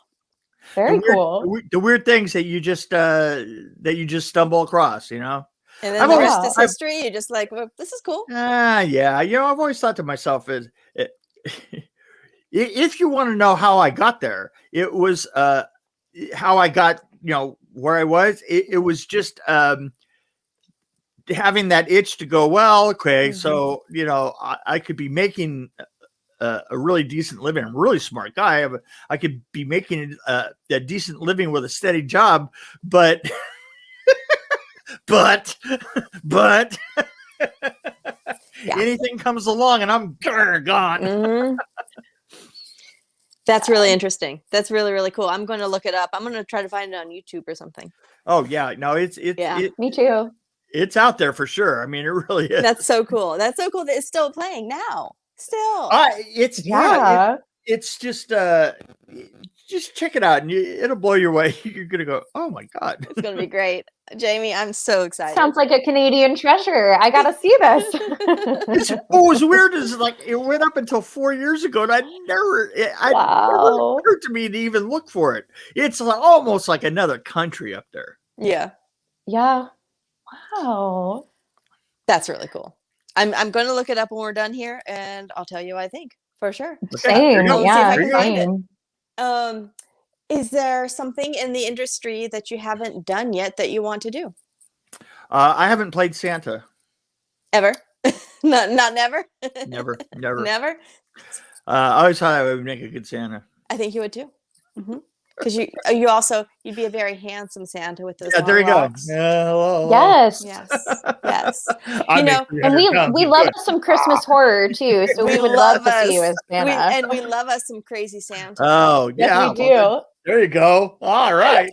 Very cool. The weird things that you just stumble across, And then I've the always- rest is history. You're just like, well, this is cool. Yeah. I've always thought to myself is if you want to know how I got there, it was how I got, where I was. It was just having that itch to go, well, okay, so I could be making a really decent living. I'm a really smart guy. I could be making a decent living with a steady job, but anything comes along and I'm gone. Mhm. That's really interesting. That's really, really cool. I'm going to look it up. I'm going to try to find it on YouTube or something. Oh yeah, no, it's Me too. it's out there for sure. I mean, it really is. That's so cool. That's so cool that it's still playing now. Still. It's just check it out and it'll blow your way. You're gonna go, oh my God. It's going to be great. Jamie, I'm so excited. Sounds like a Canadian treasure. I gotta see this. What was weird is like it went up until 4 years ago, and it never Wow. occurred to me to even look for it. It's like, almost like another country up there. Yeah. Yeah. Wow. That's really cool. I'm going to look it up when we're done here, and I'll tell you what I think for sure. Same. go. Yeah. See if I can find Same. Is there something in the industry that you haven't done yet that you want to do? I haven't played Santa. Ever? not never. Never. Never. I always thought I would make a good Santa. I think you would too. Because you'd be a very handsome Santa with those. Yeah, there you long go. locks. Hello. Yes. Yes. I You make know, 300 And we pounds, we you love good. some Christmas horror too, so we would love to see you as Santa. and we love us some crazy Santa. Oh Yes, yeah. we do. There you go. All right.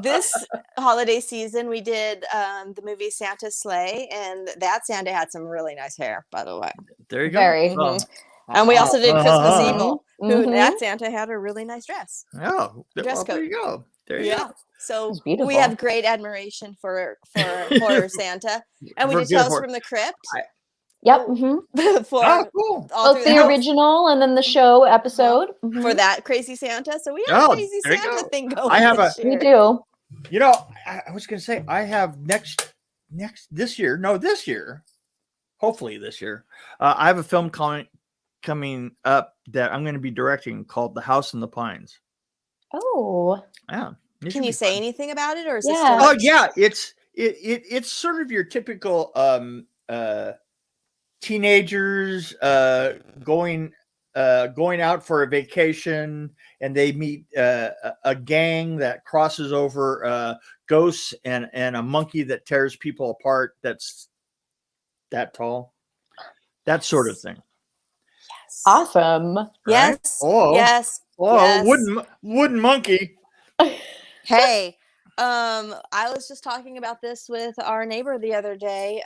This holiday season we did the movie Santa's Sleigh, and that Santa had some really nice hair, by the way. There you go. Very. Mhm. And we also did Christmas Evil, who Mhm. that Santa had a really nice dress. Oh, Dress well, there code. you go. There you Yeah. go. So It's beautiful. we have great admiration for horror Santa, and we For did good Tales horror. from the Crypt Yep. Mhm. for Oh, cool. all Both through the the house original and then the show episode. Mhm. for that crazy Santa. So we have a Oh, crazy there you Santa go. thing going. I have this We year. do. You know, I was going to say I have this year, hopefully this year, I have a film coming up that I'm going to be directing called The House in the Pines. Oh. Yeah. Can you say anything about it, or is it Yeah. still? Oh yeah, it's sort of your typical teenagers going out for a vacation, and they meet a gang that crosses over ghosts and a monkey that tears people apart. That's that tall, that sort of thing. Awesome. Yes. Right? Oh, Yes. oh, Yes. wooden monkey. Hey, I was just talking about this with our neighbor the other day.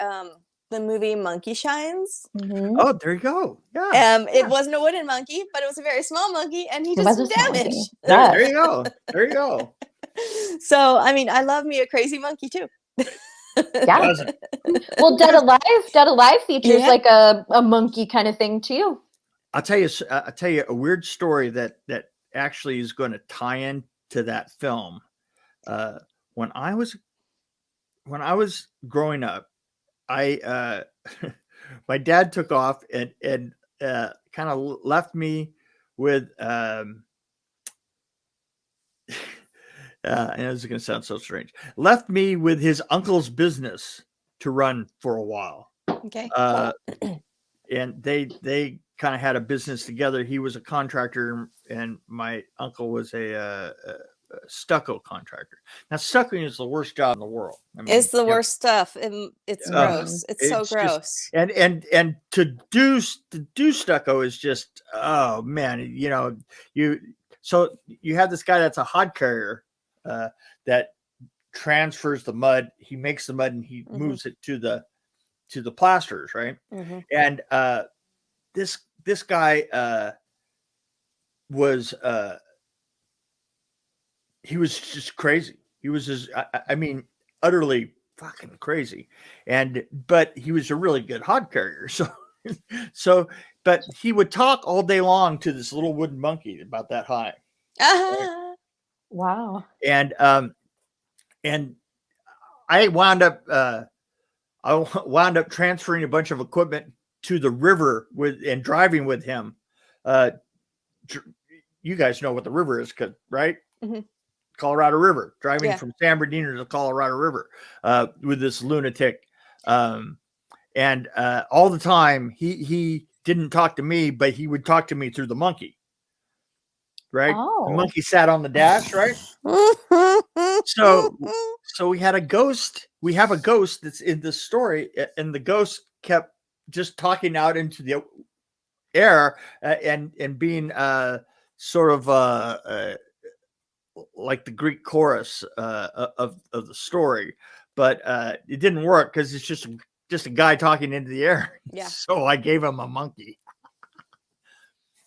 The movie Monkey Shines. Mhm. Oh, there you go. Yeah. It wasn't a wooden monkey, but it was a very small monkey, and he It did was some a small damage. monkey. There Yes. you go. There you go. So, I mean, I love me a crazy monkey too. Yeah. Doesn't- Well, Dead Alive features Yeah. like a monkey kind of thing too. I'll tell you a weird story that actually is going to tie into that film. When I was growing up, I my dad took off and kind of left me with and it's going to sound so strange. Left me with his uncle's business to run for a while. Okay. And they kind of had a business together. He was a contractor, and my uncle was a stucco contractor. Now, stuccoing is the worst job in the world. I mean, It's the worst stuff, and it's gross. It's so it's gross. and to do stucco is just, oh man, so you have this guy that's a hod carrier that transfers the mud. He makes the mud and he moves it to the plasters, right? Mhm. And this guy was he was just crazy. He was just, I mean, utterly fucking crazy. But he was a really good hod carrier. But he would talk all day long to this little wooden monkey about that high. Wow. And I wound up transferring a bunch of equipment to the river and driving with him. You guys know what the river is, right? Mhm. Colorado River, driving from San Bernardino to the Colorado River with this lunatic. And all the time he didn't talk to me, but he would talk to me through the monkey. Right? Oh. The monkey sat on the dash, right? So we had a ghost. We have a ghost that's in this story, and the ghost kept just talking out into the air and being sort of like the Greek chorus of the story, but it didn't work because it's just a guy talking into the air. Yeah. So I gave him a monkey.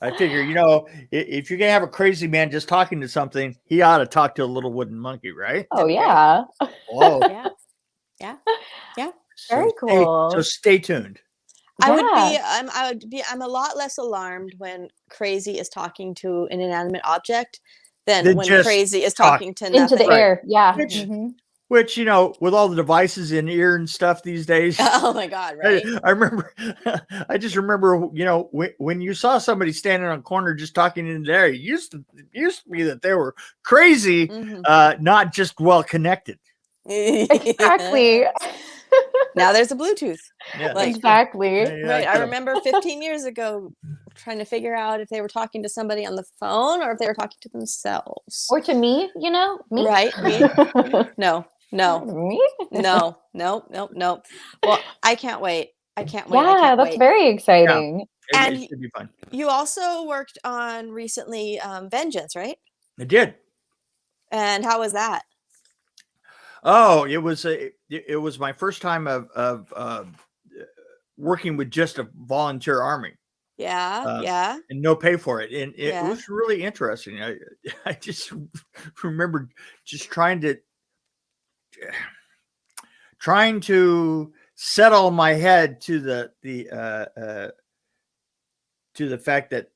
I figure, if you're gonna have a crazy man just talking to something, he ought to talk to a little wooden monkey, right? Oh yeah. Oh Yeah. Very cool. So stay tuned. I'm a lot less alarmed when crazy is talking to an inanimate object than when just crazy is talking to into nothing. the air. Yeah. Which, with all the devices in ear and stuff these days. Oh my God, right? I just remember, when you saw somebody standing on a corner just talking in the air, it used to be that they were crazy, not just well connected. Exactly. Now there's a Bluetooth. Yeah, Exactly. Right. I remember 15 years ago trying to figure out if they were talking to somebody on the phone or if they were talking to themselves. Or to me, me. Right. Me. No. Me? No. Well, I can't wait. Yeah, that's very exciting. Yeah, And it should be fun. you also worked on recently Vengeance, right? I did. And how was that? Oh, it was my first time of working with just a volunteer army. Yeah. And no pay for it. And it Yeah. was really interesting. I just remember just trying to settle my head to the fact that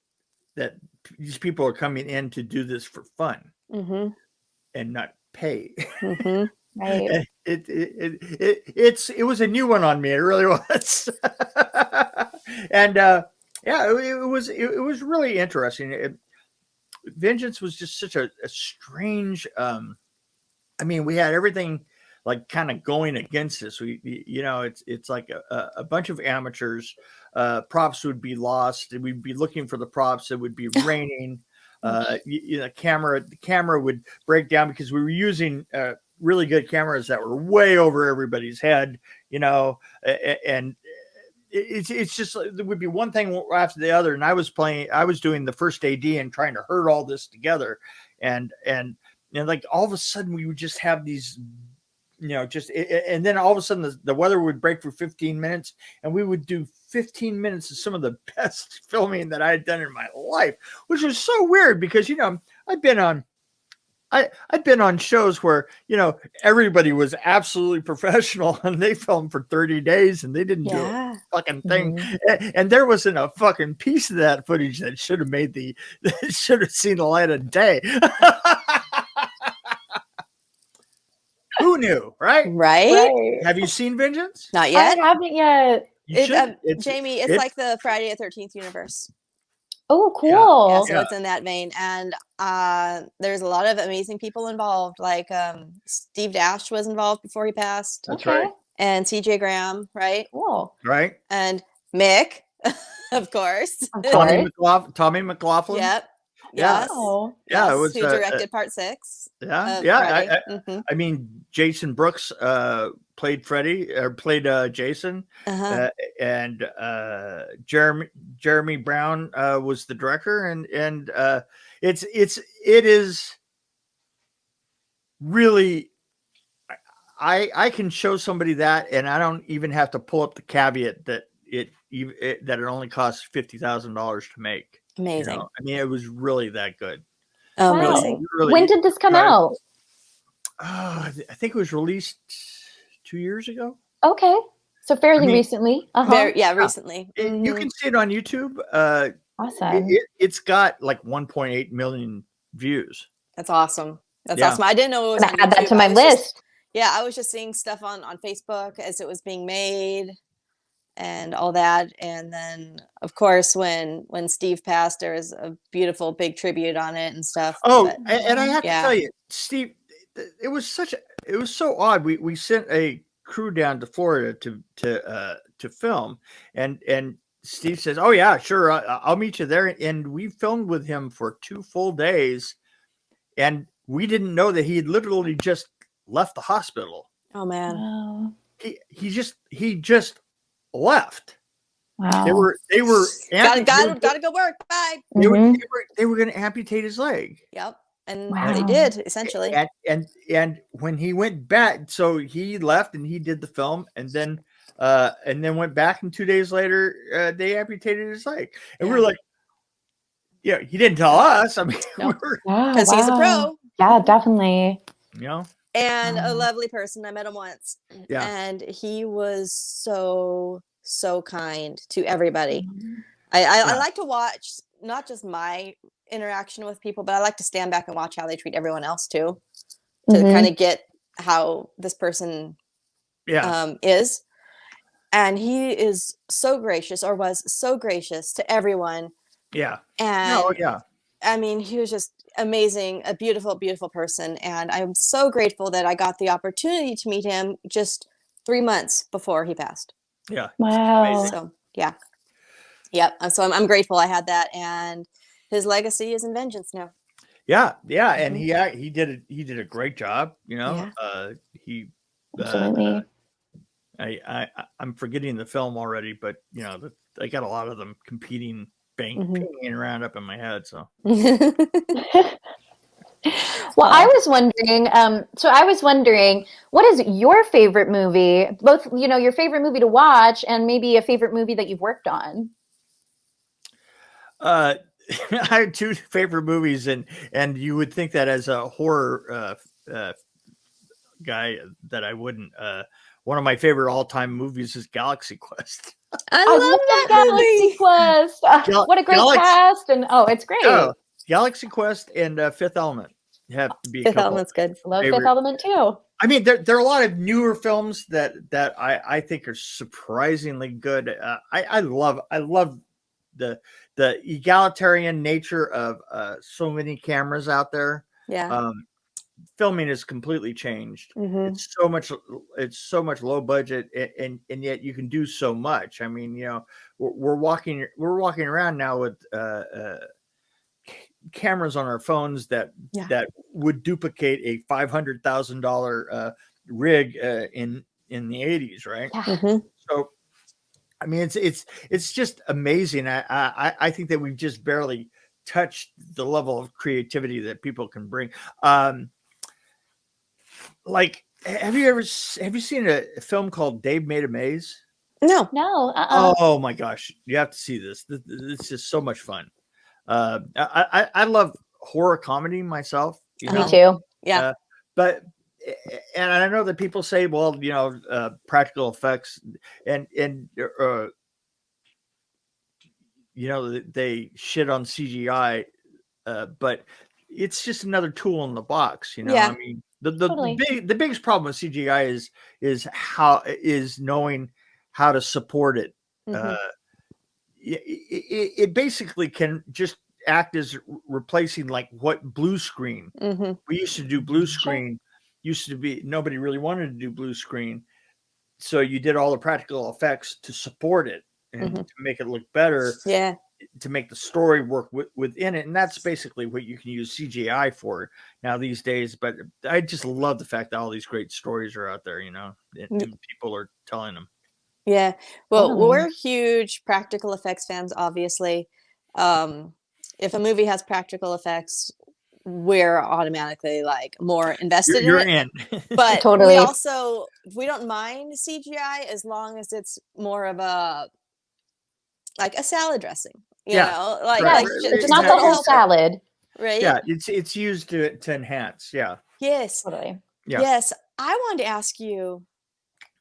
these people are coming in to do this for fun and not pay. Right. It was a new one on me. It really was. And it was really interesting. Vengeance was just such a strange. I mean, we had everything like kind of going against us. It's like a bunch of amateurs. Props would be lost, and we'd be looking for the props. It would be raining. The camera would break down because we were using really good cameras that were way over everybody's head. And it's just there would be one thing after the other, and I was doing the first AD and trying to herd all this together, and like all of a sudden we would just have these, and then all of a sudden the weather would break for 15 minutes, and we would do 15 minutes of some of the best filming that I had done in my life, which was so weird because I've been on shows where everybody was absolutely professional and they filmed for 30 days and they didn't do a fucking thing. And there wasn't a fucking piece of that footage that should have seen the light of day. Who knew, right? Right. Have you seen Vengeance? Not yet. I haven't yet. You should. Jamie, it's like the Friday the 13th universe. Oh, cool. Yeah, so it's in that vein. And there's a lot of amazing people involved. Like Steve Dash was involved before he passed. That's right. And CJ Graham, right? Cool. Right. And Mick, of course. Tommy McLaughlin. Yep. Yeah. Oh. Yeah, Yes, it was who directed part 6. Yeah. I mean, Jason Brooks played Freddy or played Jason, and Jeremy Brown was the director, and it is really. I can show somebody that, and I don't even have to pull up the caveat that it only costs $50,000 to make. Amazing. I mean, it was really that good. Amazing. Really, when did this come out? I think it was released 2 years ago. Okay. So fairly recently. Recently. You can see it on YouTube. Awesome. It's got like 1.8 million views. That's awesome. That's awesome. I didn't know it was on add that YouTube. to my list. I was just seeing stuff on Facebook as it was being made and all that. And then, of course, when Steve passed, there was a beautiful big tribute on it and stuff. And I have to tell you, Steve, it was so odd. We sent a crew down to Florida to film, and Steve says, "Oh yeah, sure, I'll meet you there." And we filmed with him for 2 full days, and we didn't know that he had literally just left the hospital. Oh man. Wow. He just left. Wow. They were gotta go work. Bye. They were going to amputate his leg. Yep. And Wow. they did, essentially. And when he went back, so he left and he did the film, and then went back, and 2 days later they amputated his leg. And we were like, yeah, he didn't tell us. I mean, because he's a pro. Yeah, definitely. And a lovely person. I met him once. Yeah. And he was so kind to everybody. I like to watch not just my interaction with people, but I like to stand back and watch how they treat everyone else too, to kind of get how this person is. And he is so gracious, or was so gracious to everyone. Yeah. And I mean, he was just amazing, a beautiful, beautiful person. And I'm so grateful that I got the opportunity to meet him just 3 months before he passed. Yeah. Wow. So yeah. So I'm grateful I had that, and his legacy is in Vengeance now. Yeah. And he did a great job. Absolutely. I'm forgetting the film already, but I got a lot of them competing, banging around up in my head. So Well, I was wondering, what is your favorite movie? Both, your favorite movie to watch and maybe a favorite movie that you've worked on. I have two favorite movies, and you would think that as a horror guy that I wouldn't. One of my favorite all-time movies is Galaxy Quest. I I love love that Galaxy movie. Quest. What a great cast, and it's great. Oh, Galaxy Quest and Fifth Element have to be a Fifth couple. Element's good. Love favorite. Fifth Element too. I mean, there are a lot of newer films that I think are surprisingly good. I love the egalitarian nature of so many cameras out there. Yeah. Filming has completely changed. Mhm. It's so much low budget, and yet you can do so much. I mean, we're walking around now with cameras on our phones that would duplicate a $500,000 rig in the 80s, right? Yeah. Mhm. So, I mean, it's just amazing. I think that we've just barely touched the level of creativity that people can bring. Like, have you seen a film called Dave Made a Maze? No. No. Oh my gosh, you have to see this. It's just so much fun. I love horror comedy myself. Me too. Yeah. But and I know that people say, well, practical effects and they shit on CGI, but it's just another tool in the box. Yeah. I mean, Totally. the biggest problem with CGI is knowing how to support it. Mhm. It basically can just act as replacing like what blue screen. Mhm. We used to do blue screen. Used to be nobody really wanted to do blue screen, so you did all the practical effects to support it and to make it look better. Yeah. To make the story work within it, and that's basically what you can use CGI for now these days. But I just love the fact that all these great stories are out there, and people are telling them. Yeah. Well, Totally. we're huge practical effects fans, obviously. If a movie has practical effects, we're automatically like more invested You're in it. in. But Totally. we don't mind CGI as long as it's more of a like a salad dressing, Yeah. like Right. just Not a the little whole helper, salad. right? Yeah, it's used to enhance. Yeah. Yes. Totally. Yeah. Yes. I wanted to ask you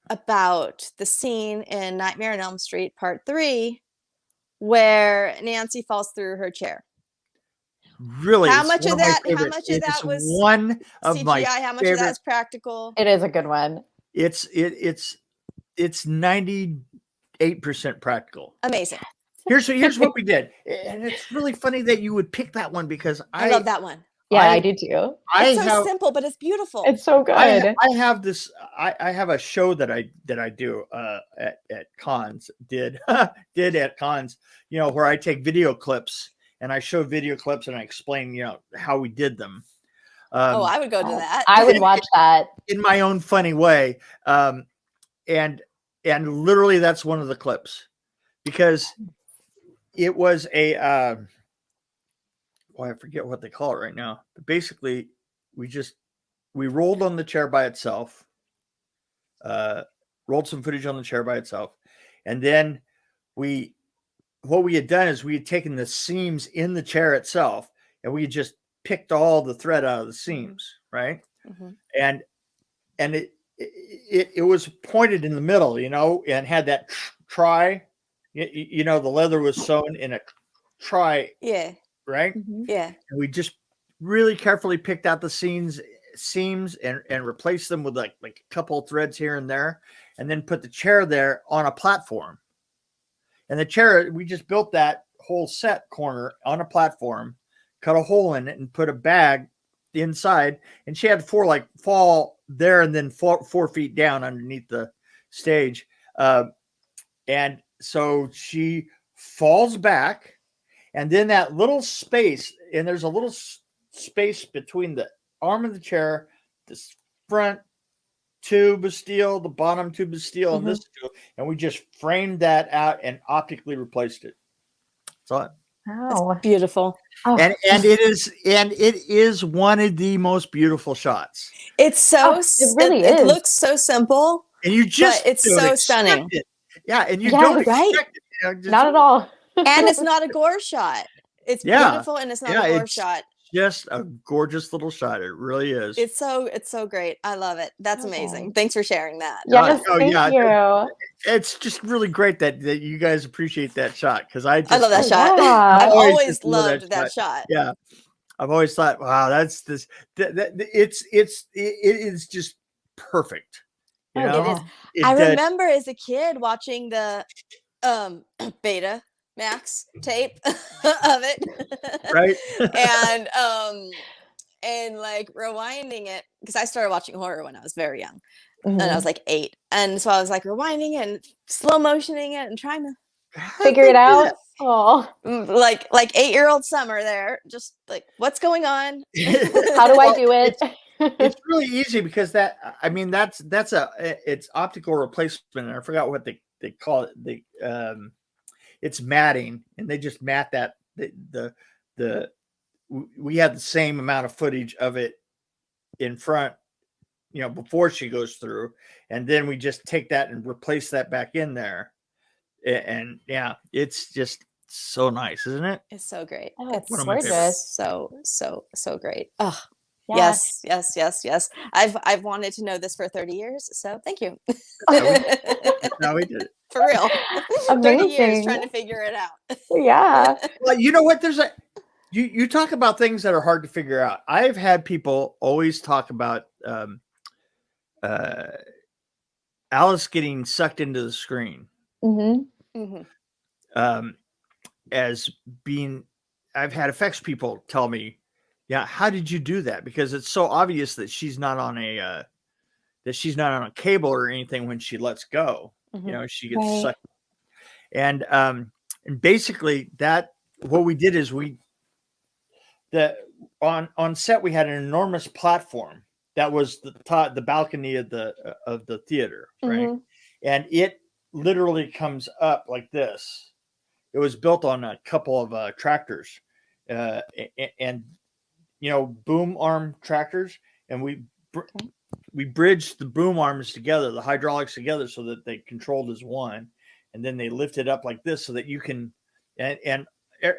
about the scene in Nightmare on Elm Street Part 3 where Nancy falls through her chair. Really, How it's much one of my that? How favorite. much It of that is was one of CGI? my How much of that favorite. is practical? It is a good one. It's 98% practical. Amazing. Here's what we did, and it's really funny that you would pick that one because I love that one. Yeah, I do too. It's so simple, but it's beautiful. It's so good. I have this. I have a show that I do at cons. Did at cons. Where I take video clips and I show video clips and I explain how we did them. I would go to that. I would watch that in my own funny way. And literally that's one of the clips because it was a I forget what they call it right now, but basically we rolled on the chair by itself, rolled some footage on the chair by itself. And then what we had done is we had taken the seams in the chair itself and we had just picked all the thread out of the seams. Right. Mm-hmm. And it was pointed in the middle, and had that try, the leather was sewn in a try. Yeah. Right. Mm-hmm. Yeah. And we just really carefully picked out the seams and replaced them with like a couple of threads here and there, and then put the chair there on a platform. And the chair, we just built that whole set corner on a platform, cut a hole in it, and put a bag inside. And she had to fall there and then 4 feet down underneath the stage. And so she falls back, and then that little space, and there's a little space between the arm of the chair, this front tube of steel, the bottom tube of steel, and this tube, and we just framed that out and optically replaced it. So Wow. Beautiful. Oh, and it is one of the most beautiful shots. It's so it really it is. looks so simple, And you just but it's don't so expect stunning. it. Yeah, and you Yes, don't right? expect it. You know, just, Not at all. And it's not a gore shot. It's Yeah. beautiful and it's not Yeah, a gore it's shot. just a gorgeous little shot. It really is. It's so great. I love it. That's Okay. amazing. Thanks for sharing that. Yes, Oh, thank yeah, you. It's just really great that you guys appreciate that shot, because I I love that Oh, shot. yeah. I've always always just love loved that shot. Yeah, I've always thought, wow, that's this. It is just perfect. You Oh, know? It is. It I does- remember as a kid watching the Beta Max tape of it. Right? And like rewinding it, because I started watching horror when I was very young. Mhm. And I was like 8. And so I was like rewinding it and slow motioning it and trying to Figure it out. Oh, like 8-year-old Summer there, just like, what's going on? how do I do it? It's really easy, because it's optical replacement, and I forgot what they call it. It's matting, and they just mat that. We had the same amount of footage of it in front, before she goes through, and then we just take that and replace that back in there. And yeah, it's just so nice, isn't it? It's so great. Oh, It's one of my favorites. so great. Oh, Yeah. yes. I've wanted to know this for 30 years, so thank you. Now we did it. For real. 30 years Amazing. trying to figure it out. Yeah. Well, you know what? You talk about things that are hard to figure out. I've had people always talk about Alice getting sucked into the screen as being. I've had effects people tell me, "Yeah, how did you do that?" Because it's so obvious that she's not on a cable or anything when she lets go. She gets sucked. And basically what we did is on set we had an enormous platform that was the balcony of the theater, right? And it literally comes up like this. It was built on a couple of tractors, and boom arm tractors, and we bridged the boom arms together, the hydraulics together, so that they controlled as one, and then they lift it up like this so that you can, and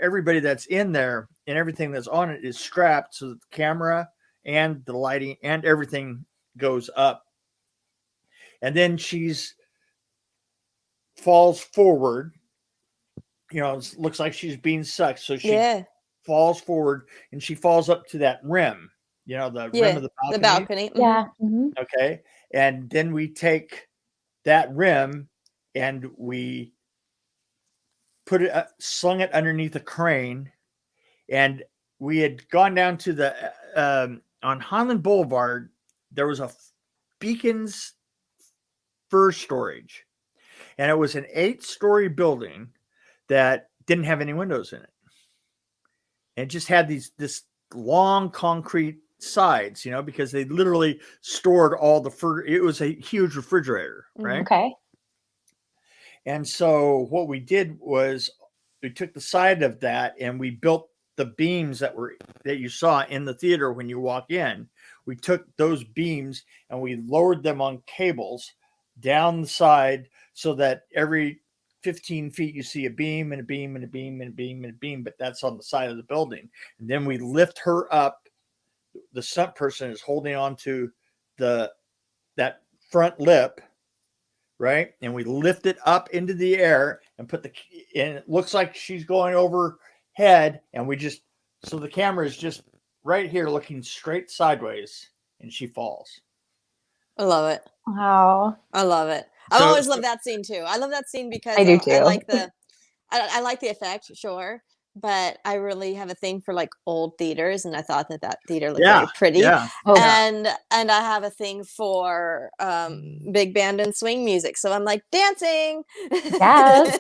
everybody that's in there and everything that's on it is strapped so that the camera and the lighting and everything goes up. And then she's falls forward. It looks like she's being sucked. So she falls forward, and she falls up to that rim, the rim of the balcony. The balcony. Yeah. Okay. And then we take that rim and we put it, slung it underneath a crane. And we had gone down to the, on Highland Boulevard, there was a Beacon's fur storage. And it was an 8-story building that didn't have any windows in it. And it just had this long concrete sides, because they literally stored all the fur. It was a huge refrigerator, right? Okay. And so what we did was we took the side of that and we built the beams that you saw in the theater when you walk in. We took those beams and we lowered them on cables down the side so that every 15 feet you see a beam and a beam and a beam and a beam and a beam, but that's on the side of the building. And then we lift her up. The stunt person is holding on to that front lip, right? And we lift it up into the air and and it looks like she's going overhead, and so the camera is just right here looking straight sideways, and she falls. I love it. Wow. I love it. I've always loved that scene too. I love that scene because I do too. I like the effect, sure, but I really have a thing for like old theaters, and I thought that theater looked very pretty. Yeah. Oh, and I have a thing for big band and swing music, so I'm like dancing. Yes.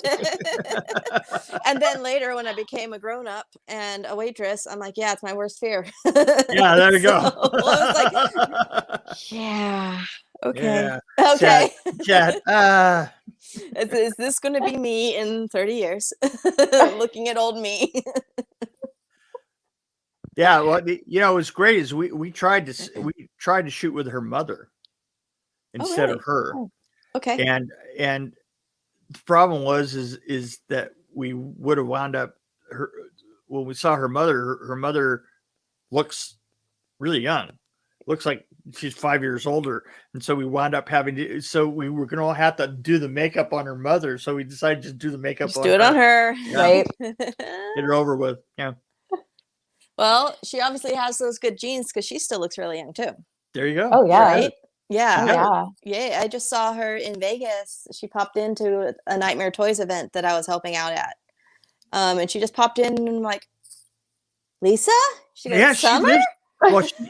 And then later, when I became a grown up and a waitress, I'm like, yeah, it's my worst fear. Yeah, there you go. So I was like, yeah, okay, Yeah. okay. Chat. Is this going to be me in 30 years? Looking at old me. Yeah, well, what's great is we tried to shoot with her mother instead really? of her, Okay. and the problem is that we would have wound up her when we saw her mother. Her mother looks really young, looks like she's 5 years older, and so we wound up having to. So we were going to have to do the makeup on her mother. So we decided to just do the makeup Just on do her. it on her. Yeah. Right. Get her over with. Yeah. Well, she obviously has those good genes because she still looks really young too. There you go. Oh yeah. Right? Yeah. Oh yeah. Yeah. I just saw her in Vegas. She popped into a Nightmare Toys event that I was helping out at. And she just popped in and I'm like, Lisa? She goes, Summer?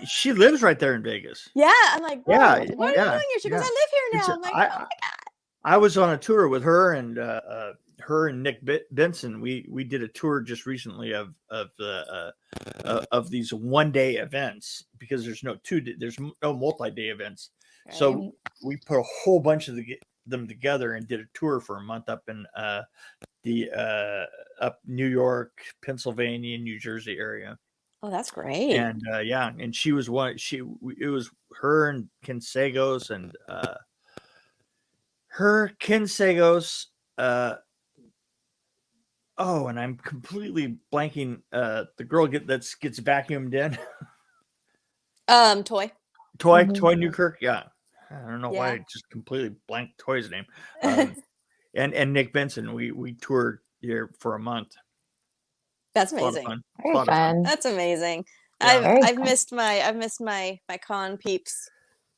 She lives right there in Vegas. Yeah. I'm like, what are you doing here? She goes, I live here now. I'm like, oh my God. I was on a tour with her and Nick Benson. We did a tour just recently of these 1 day events because there's no multi-day events. Right. So we put a whole bunch of them together and did a tour for a month up in up New York, Pennsylvania, New Jersey area. Oh, that's great. And and she was it was her and Ken Sagos and Ken Sagos. And I'm completely blanking. The girl gets vacuumed in. Toy Newkirk. Yeah, I don't know why I just completely blanked Toy's name. And Nick Benson. We toured here for a month. That's amazing. Very fun. That's amazing. Yeah. I've missed my con peeps.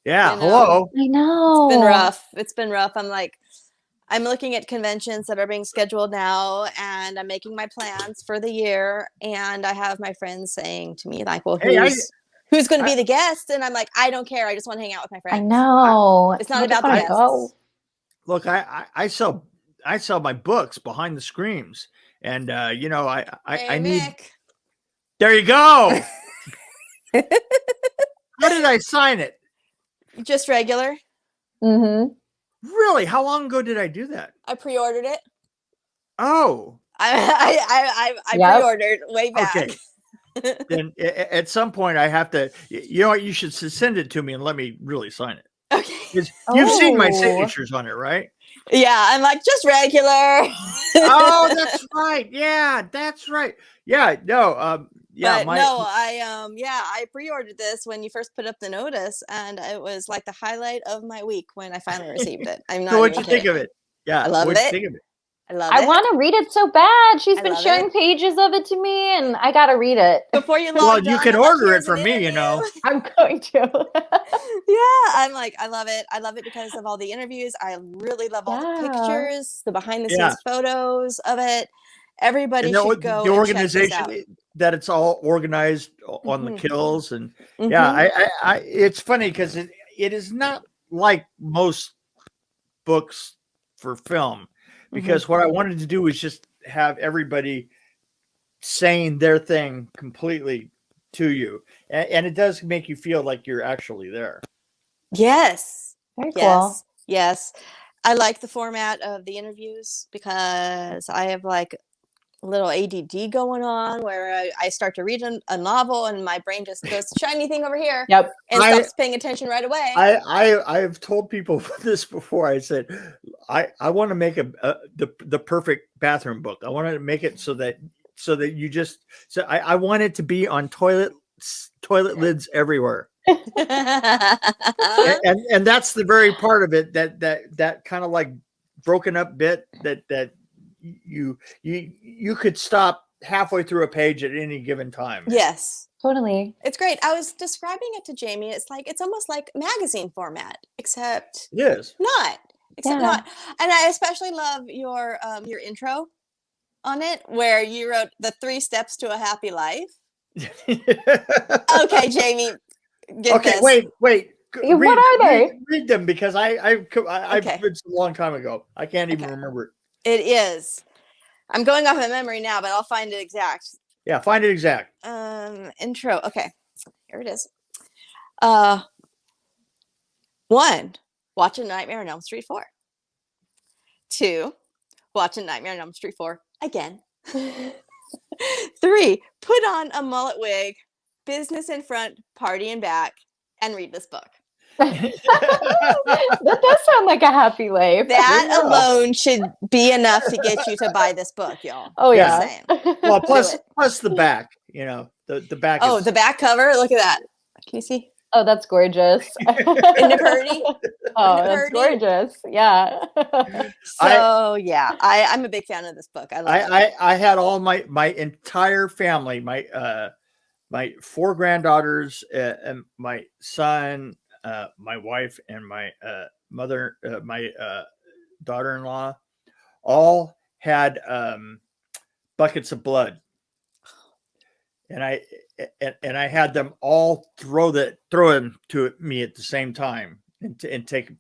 Yeah. Hello. I know. It's been rough. I'm looking at conventions that are being scheduled now, and I'm making my plans for the year. And I have my friends saying to me, like, well, who's going to be the guest? And I'm like, I don't care. I just want to hang out with my friends. I know. It's not about the guests. Go. Look, I sell my books behind the screams, and I need. Mick. There you go. How did I sign it? Just regular. Mm-hmm. Really? How long ago did I do that? I pre-ordered it. Oh. I pre-ordered way back. Okay. Then at some point I have to. You know what? You should send it to me and let me really sign it. Okay. You've seen my signatures on it, right? Yeah, I'm like just regular. Oh, that's right. Yeah, that's right. Yeah, no. Yeah, but I pre-ordered this when you first put up the notice, and it was like the highlight of my week when I finally received it. I'm not. So what'd you think of it? Yeah, I love it. Think of it? I want to read it so bad. She's been showing pages of it to me, and I got to read it. Before you you can order it from me, I'm going to. Yeah, I'm like, I love it. I love it because of all the interviews. I really love all the pictures, the behind-the-scenes photos of it. Everybody should go. The organization that it's all organized on the kills, and I it's funny because it is not like most books for film. Because what I wanted to do was just have everybody saying their thing completely to you. And it does make you feel like you're actually there. Yes. Very cool. Yes. I like the format of the interviews because I have like a little ADD going on where I start to read a novel and my brain just goes, shiny thing over here. Yep. And stops paying attention right away. I've told people this before. I said, I want to make the perfect bathroom book. I want to make it so that I want it to be on toilet lids everywhere. and that's the very part of it that kind of like broken up bit that you could stop halfway through a page at any given time. Yes, totally. It's great. I was describing it to Jamie. It's almost like magazine format, except not. And I especially love your intro on it, where you wrote the 3 steps to a happy life. Okay, Jamie. Get this. Wait. What are they? Read them because I've read a long time ago. I can't even remember it. It is. I'm going off of memory now, but I'll find it exact. Yeah, find it exact. Intro. Okay, here it is. 1, watch A Nightmare on Elm Street 4. 2, watch a Nightmare on Elm Street 4 again. 3, put on a mullet wig, business in front, party in back, and read this book. That does sound like a happy life. That alone should be enough to get you to buy this book, y'all. Oh Just yeah. saying. Well, Do plus it. the back, you know, the back. Oh, is, the back cover. Look at that. Can you see? Oh, that's gorgeous. Isn't it pretty? Oh, Isn't it that's pretty? gorgeous. Yeah. So yeah, I'm a big fan of this book. I love it. I had all my entire family, my 4 granddaughters, and my son, my wife, and my mother, my daughter-in-law, all had buckets of blood, and I had them all throw them to me at the same time and take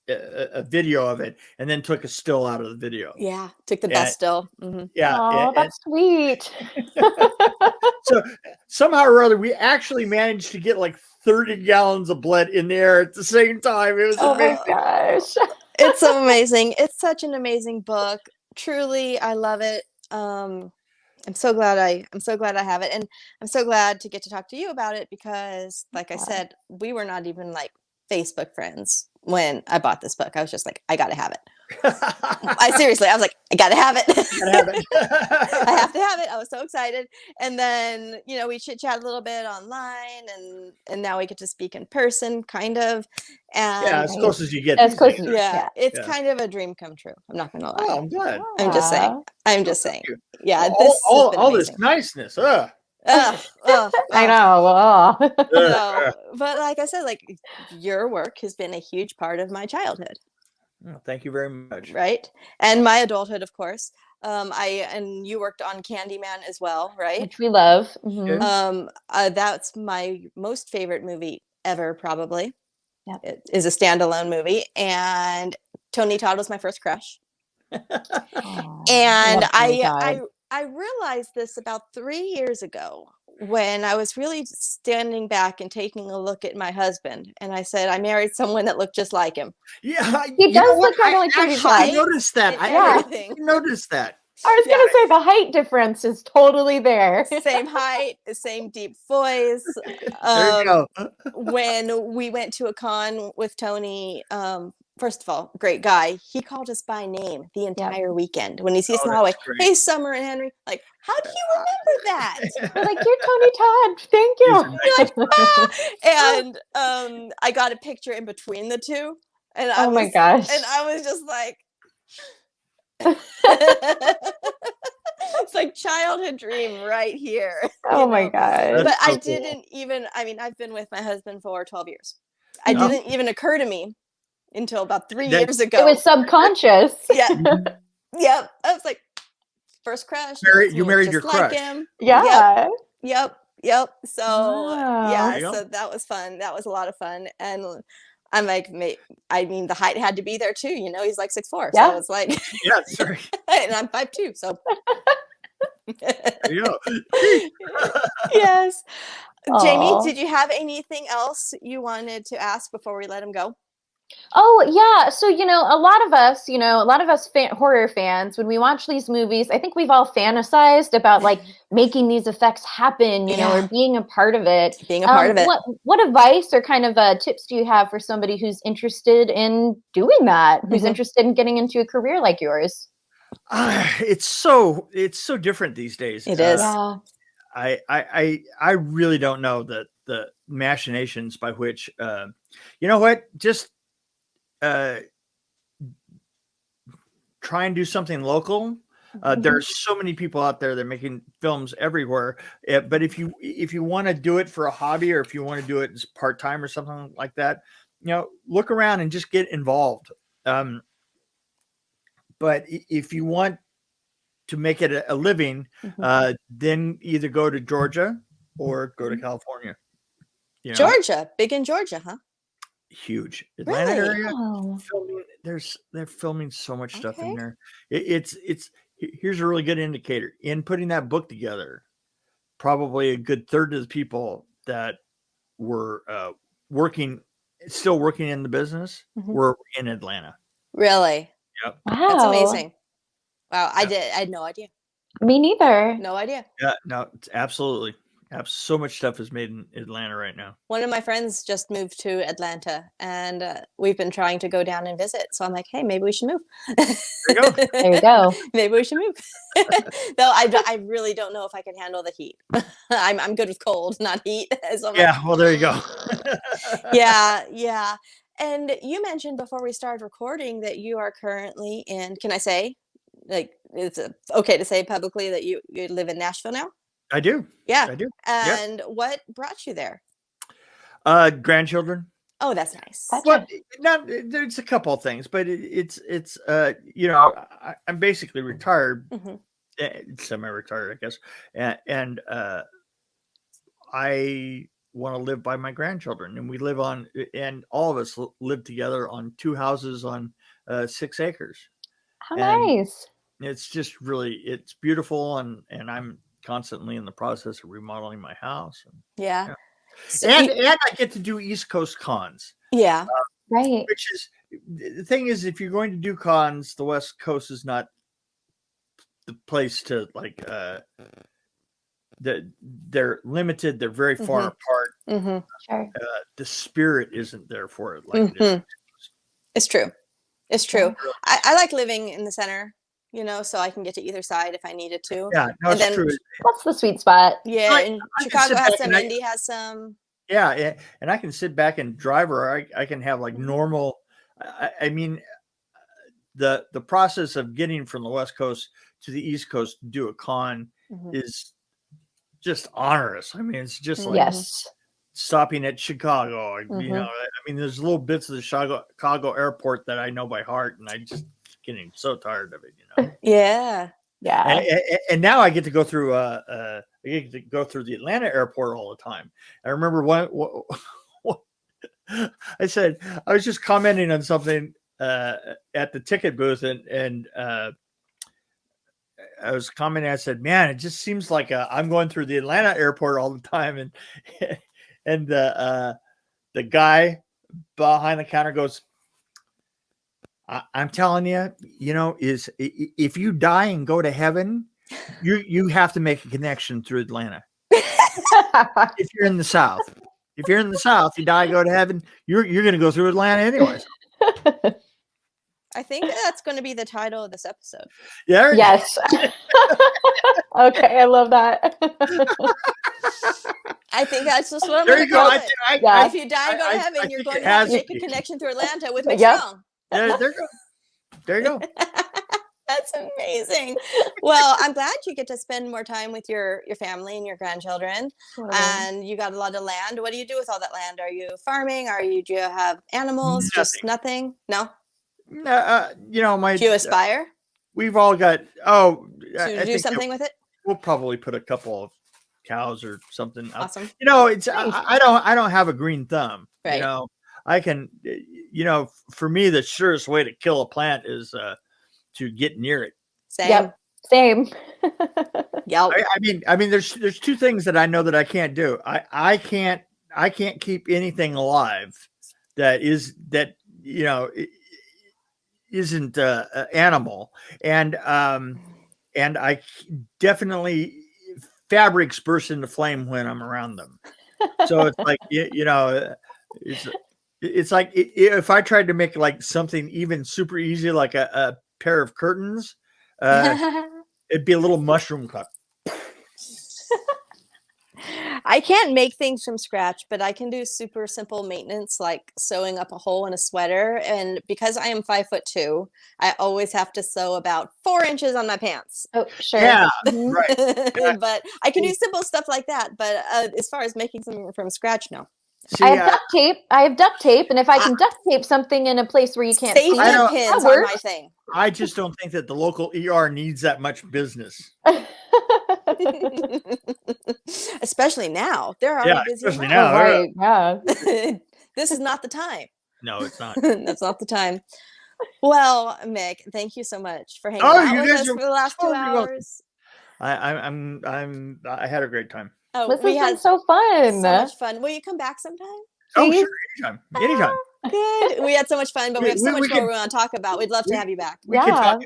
a video of it, and then took a still out of the video. Yeah, took the best still. Mm-hmm. Yeah. Oh, that's sweet. So somehow or other, we actually managed to get like 30 gallons of blood in the air at the same time. It was amazing. Oh my gosh. It's amazing. It's such an amazing book. Truly, I love it. I'm so glad I have it, and I'm so glad to get to talk to you about it because, like I said, we were not even like Facebook friends when I bought this book. I was just like, I gotta have it. I was like, I gotta have it. I have to have it. I was so excited. And then, we chit chat a little bit online, and now we get to speak in person, kind of. And yeah, as close as you get. As close as it's kind of a dream come true. I'm not gonna lie. Oh, I'm glad. I'm just saying. Yeah, all this niceness. I know. So, but like I said, like your work has been a huge part of my childhood. Oh, thank you very much. Right, and my adulthood, of course. And you worked on Candyman as well, right? Which we love. Mm-hmm. That's my most favorite movie ever, probably. Yep. It is a standalone movie, and Tony Todd was my first crush. And I realized this about 3 years ago when I was really standing back and taking a look at my husband, and I said, I married someone that looked just like him. Yeah, he does look kind of like Tony Todd. I noticed that. I noticed that. I was going to say the height difference is totally there. Same height, same deep voice. There you go. When we went to a con with Tony, first of all, great guy. He called us by name the entire weekend. When he sees us in the hallway, hey, Summer and Henry, like, how do you remember that? We're like, you're Tony Todd. Thank you. And I got a picture in between the two. And my gosh. And I was just like, it's like childhood dream right here. Oh my god. But I didn't even, I've been with my husband for 12 years. It didn't even occur to me until about 3 years ago. It was subconscious. Yeah. Yep. I was like, first crush. You married your crush. Him. Yeah. Yep. So so that was fun. That was a lot of fun. And I'm like, the height had to be there too. He's like 6'4". Yeah. So it's like, yeah, sorry. And I'm 5'2". So there you go. Yes. Aww. Jamie, did you have anything else you wanted to ask before we let him go? Oh yeah, so a lot of us, horror fans, when we watch these movies, I think we've all fantasized about like making these effects happen, or being a part of it. Being a part of it. What advice or kind of tips do you have for somebody who's interested in doing that, who's interested in getting into a career like yours? It's so different these days. It is. Yeah. I really don't know the machinations by which you know what, just try and do something local. There's so many people out there that are making films everywhere. But if you want to do it for a hobby, or if you want to do it as part-time or something like that, look around and just get involved. But if you want to make it a living, then either go to Georgia or go to California. Georgia, big in Georgia, huh? Huge Atlanta area. Oh. They're filming so much stuff in there. It's here's a really good indicator. In putting that book together, probably a good third of the people that were still working in the business were in Atlanta. Really? Yep. Wow. That's amazing. Wow, I had no idea. Me neither. No idea. Yeah, no, it's absolutely. So much stuff is made in Atlanta right now. One of my friends just moved to Atlanta, and we've been trying to go down and visit. So I'm like, hey, maybe we should move. There you go. There you go. Maybe we should move. Though I really don't know if I can handle the heat. I'm good with cold, not heat. So I'm Yeah, well, there you go. yeah. And you mentioned before we started recording that you are currently in, can I say, like, it's okay to say publicly that you live in Nashville now? I do. Yeah. I do. And what brought you there? Grandchildren. Oh, that's nice. Gotcha. Well, there's a couple of things, but it's I'm basically retired, semi-retired, I guess, and I want to live by my grandchildren, and we live on, and all of us live together on 2 houses on 6 acres. How And nice. it's just really, it's beautiful, and I'm constantly in the process of remodeling my house. Yeah. So And I get to do East Coast cons. yeah. Right. Which is, the thing is, if you're going to do cons, the West Coast is not the place to, like, they're limited. They're very far apart. Mm-hmm. Sure. The spirit isn't there for it. Like it is. It's true. It's true. I like living in the center, so I can get to either side if I needed to. Yeah, no, And it's then- true. That's the sweet spot. Yeah, Right. and I can Chicago sit has back some, and Indy has some. Yeah, and I can sit back and drive, or I can have like normal. I mean, the process of getting from the West Coast to the East Coast to do a con is just onerous. I mean, it's just like Yes. stopping at Chicago. I mean, there's little bits of the Chicago airport that I know by heart, and I just getting so tired of it. Yeah. Yeah. And now I get to go through the Atlanta airport all the time. I remember what I said. I was just commenting on something at the ticket booth, and I was commenting. I said, "Man, it just seems like I'm going through the Atlanta airport all the time." And the guy behind the counter goes, I'm telling you, is if you die and go to heaven, you have to make a connection through Atlanta. If you're in the South, you die, go to heaven, you're going to go through Atlanta anyways. I think that's going to be the title of this episode. Yeah. Yes. Okay, I love that. I think that's just what I'm There going you to go. call it. Yeah. If you die and go to heaven, you're think going it to have to has make to a be. connection through Atlanta with Mick Yep. Strawn. There you go. That's amazing. Well, I'm glad you get to spend more time with your family and your grandchildren. And you got a lot of land. What do you do with all that land? Are you farming? Do you have animals? Just nothing? No? My. Do you aspire We've all got. Oh, to do something with it? We'll probably put a couple of cows or something. Awesome. It's I don't have a green thumb. Right. I can. For me, the surest way to kill a plant is to get near it. Same. Yep. Same. Yep. I mean, there's 2 things that I know that I can't do. I can't keep anything alive that isn't an animal, and I definitely fabrics burst into flame when I'm around them. So it's like it's like if I tried to make like something even super easy, like a pair of curtains, it'd be a little mushroom cut. I can't make things from scratch, but I can do super simple maintenance, like sewing up a hole in a sweater. And because I am 5'2", I always have to sew about 4 inches on my pants. Oh, sure. Yeah, Mhm. right. But I can do simple stuff like that. But as far as making something from scratch, no. See, I have duct tape, and if I can duct tape something in a place where you can't Safety see I it, pins that are my works. thing. I just don't think that the local ER needs that much business. Especially now. They're already busy. especially enough. now. Right? Yeah. This is not the time. No, it's not. That's not the time. Well, Mick, thank you so much for hanging Oh, out you with guys us are for the last 2 totally welcome. hours. I had a great time. Oh, This we has had been so fun. so much fun. Will you come back sometime? Oh, please? sure, anytime. Good. We had so much fun, but we have so much more can- we want to talk about. We'd love to have you back. We can Yeah. talk.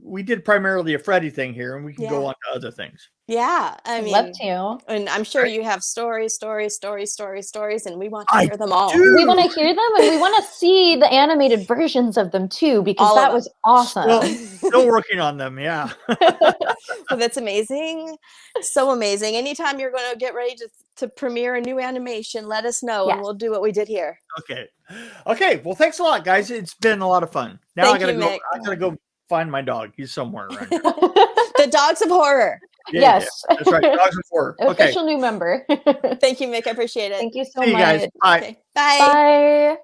We did primarily a Freddy thing here, and we can go Yeah. on to other things. Yeah, I I'd mean, love to. and I'm sure you have stories, and we want to I hear them all. do. We want to hear them, and we want to see the animated versions of them too, because All of that them. was awesome. Still working on them. Yeah. Well, that's amazing. So amazing. Anytime you're going to get ready to premiere a new animation, let us know and Yes. we'll do what we did here. Okay. Well, thanks a lot, guys. It's been a lot of fun. Now Thank I gotta you, go. Mick. I gotta go find my dog. He's somewhere around here. The Dogs of Horror. Yeah, Yes. yeah, that's right. Dogs of War. Okay. Official new member. Thank you, Mick. I appreciate it. Thank you so See you much. guys. Bye. Okay. Bye. Bye.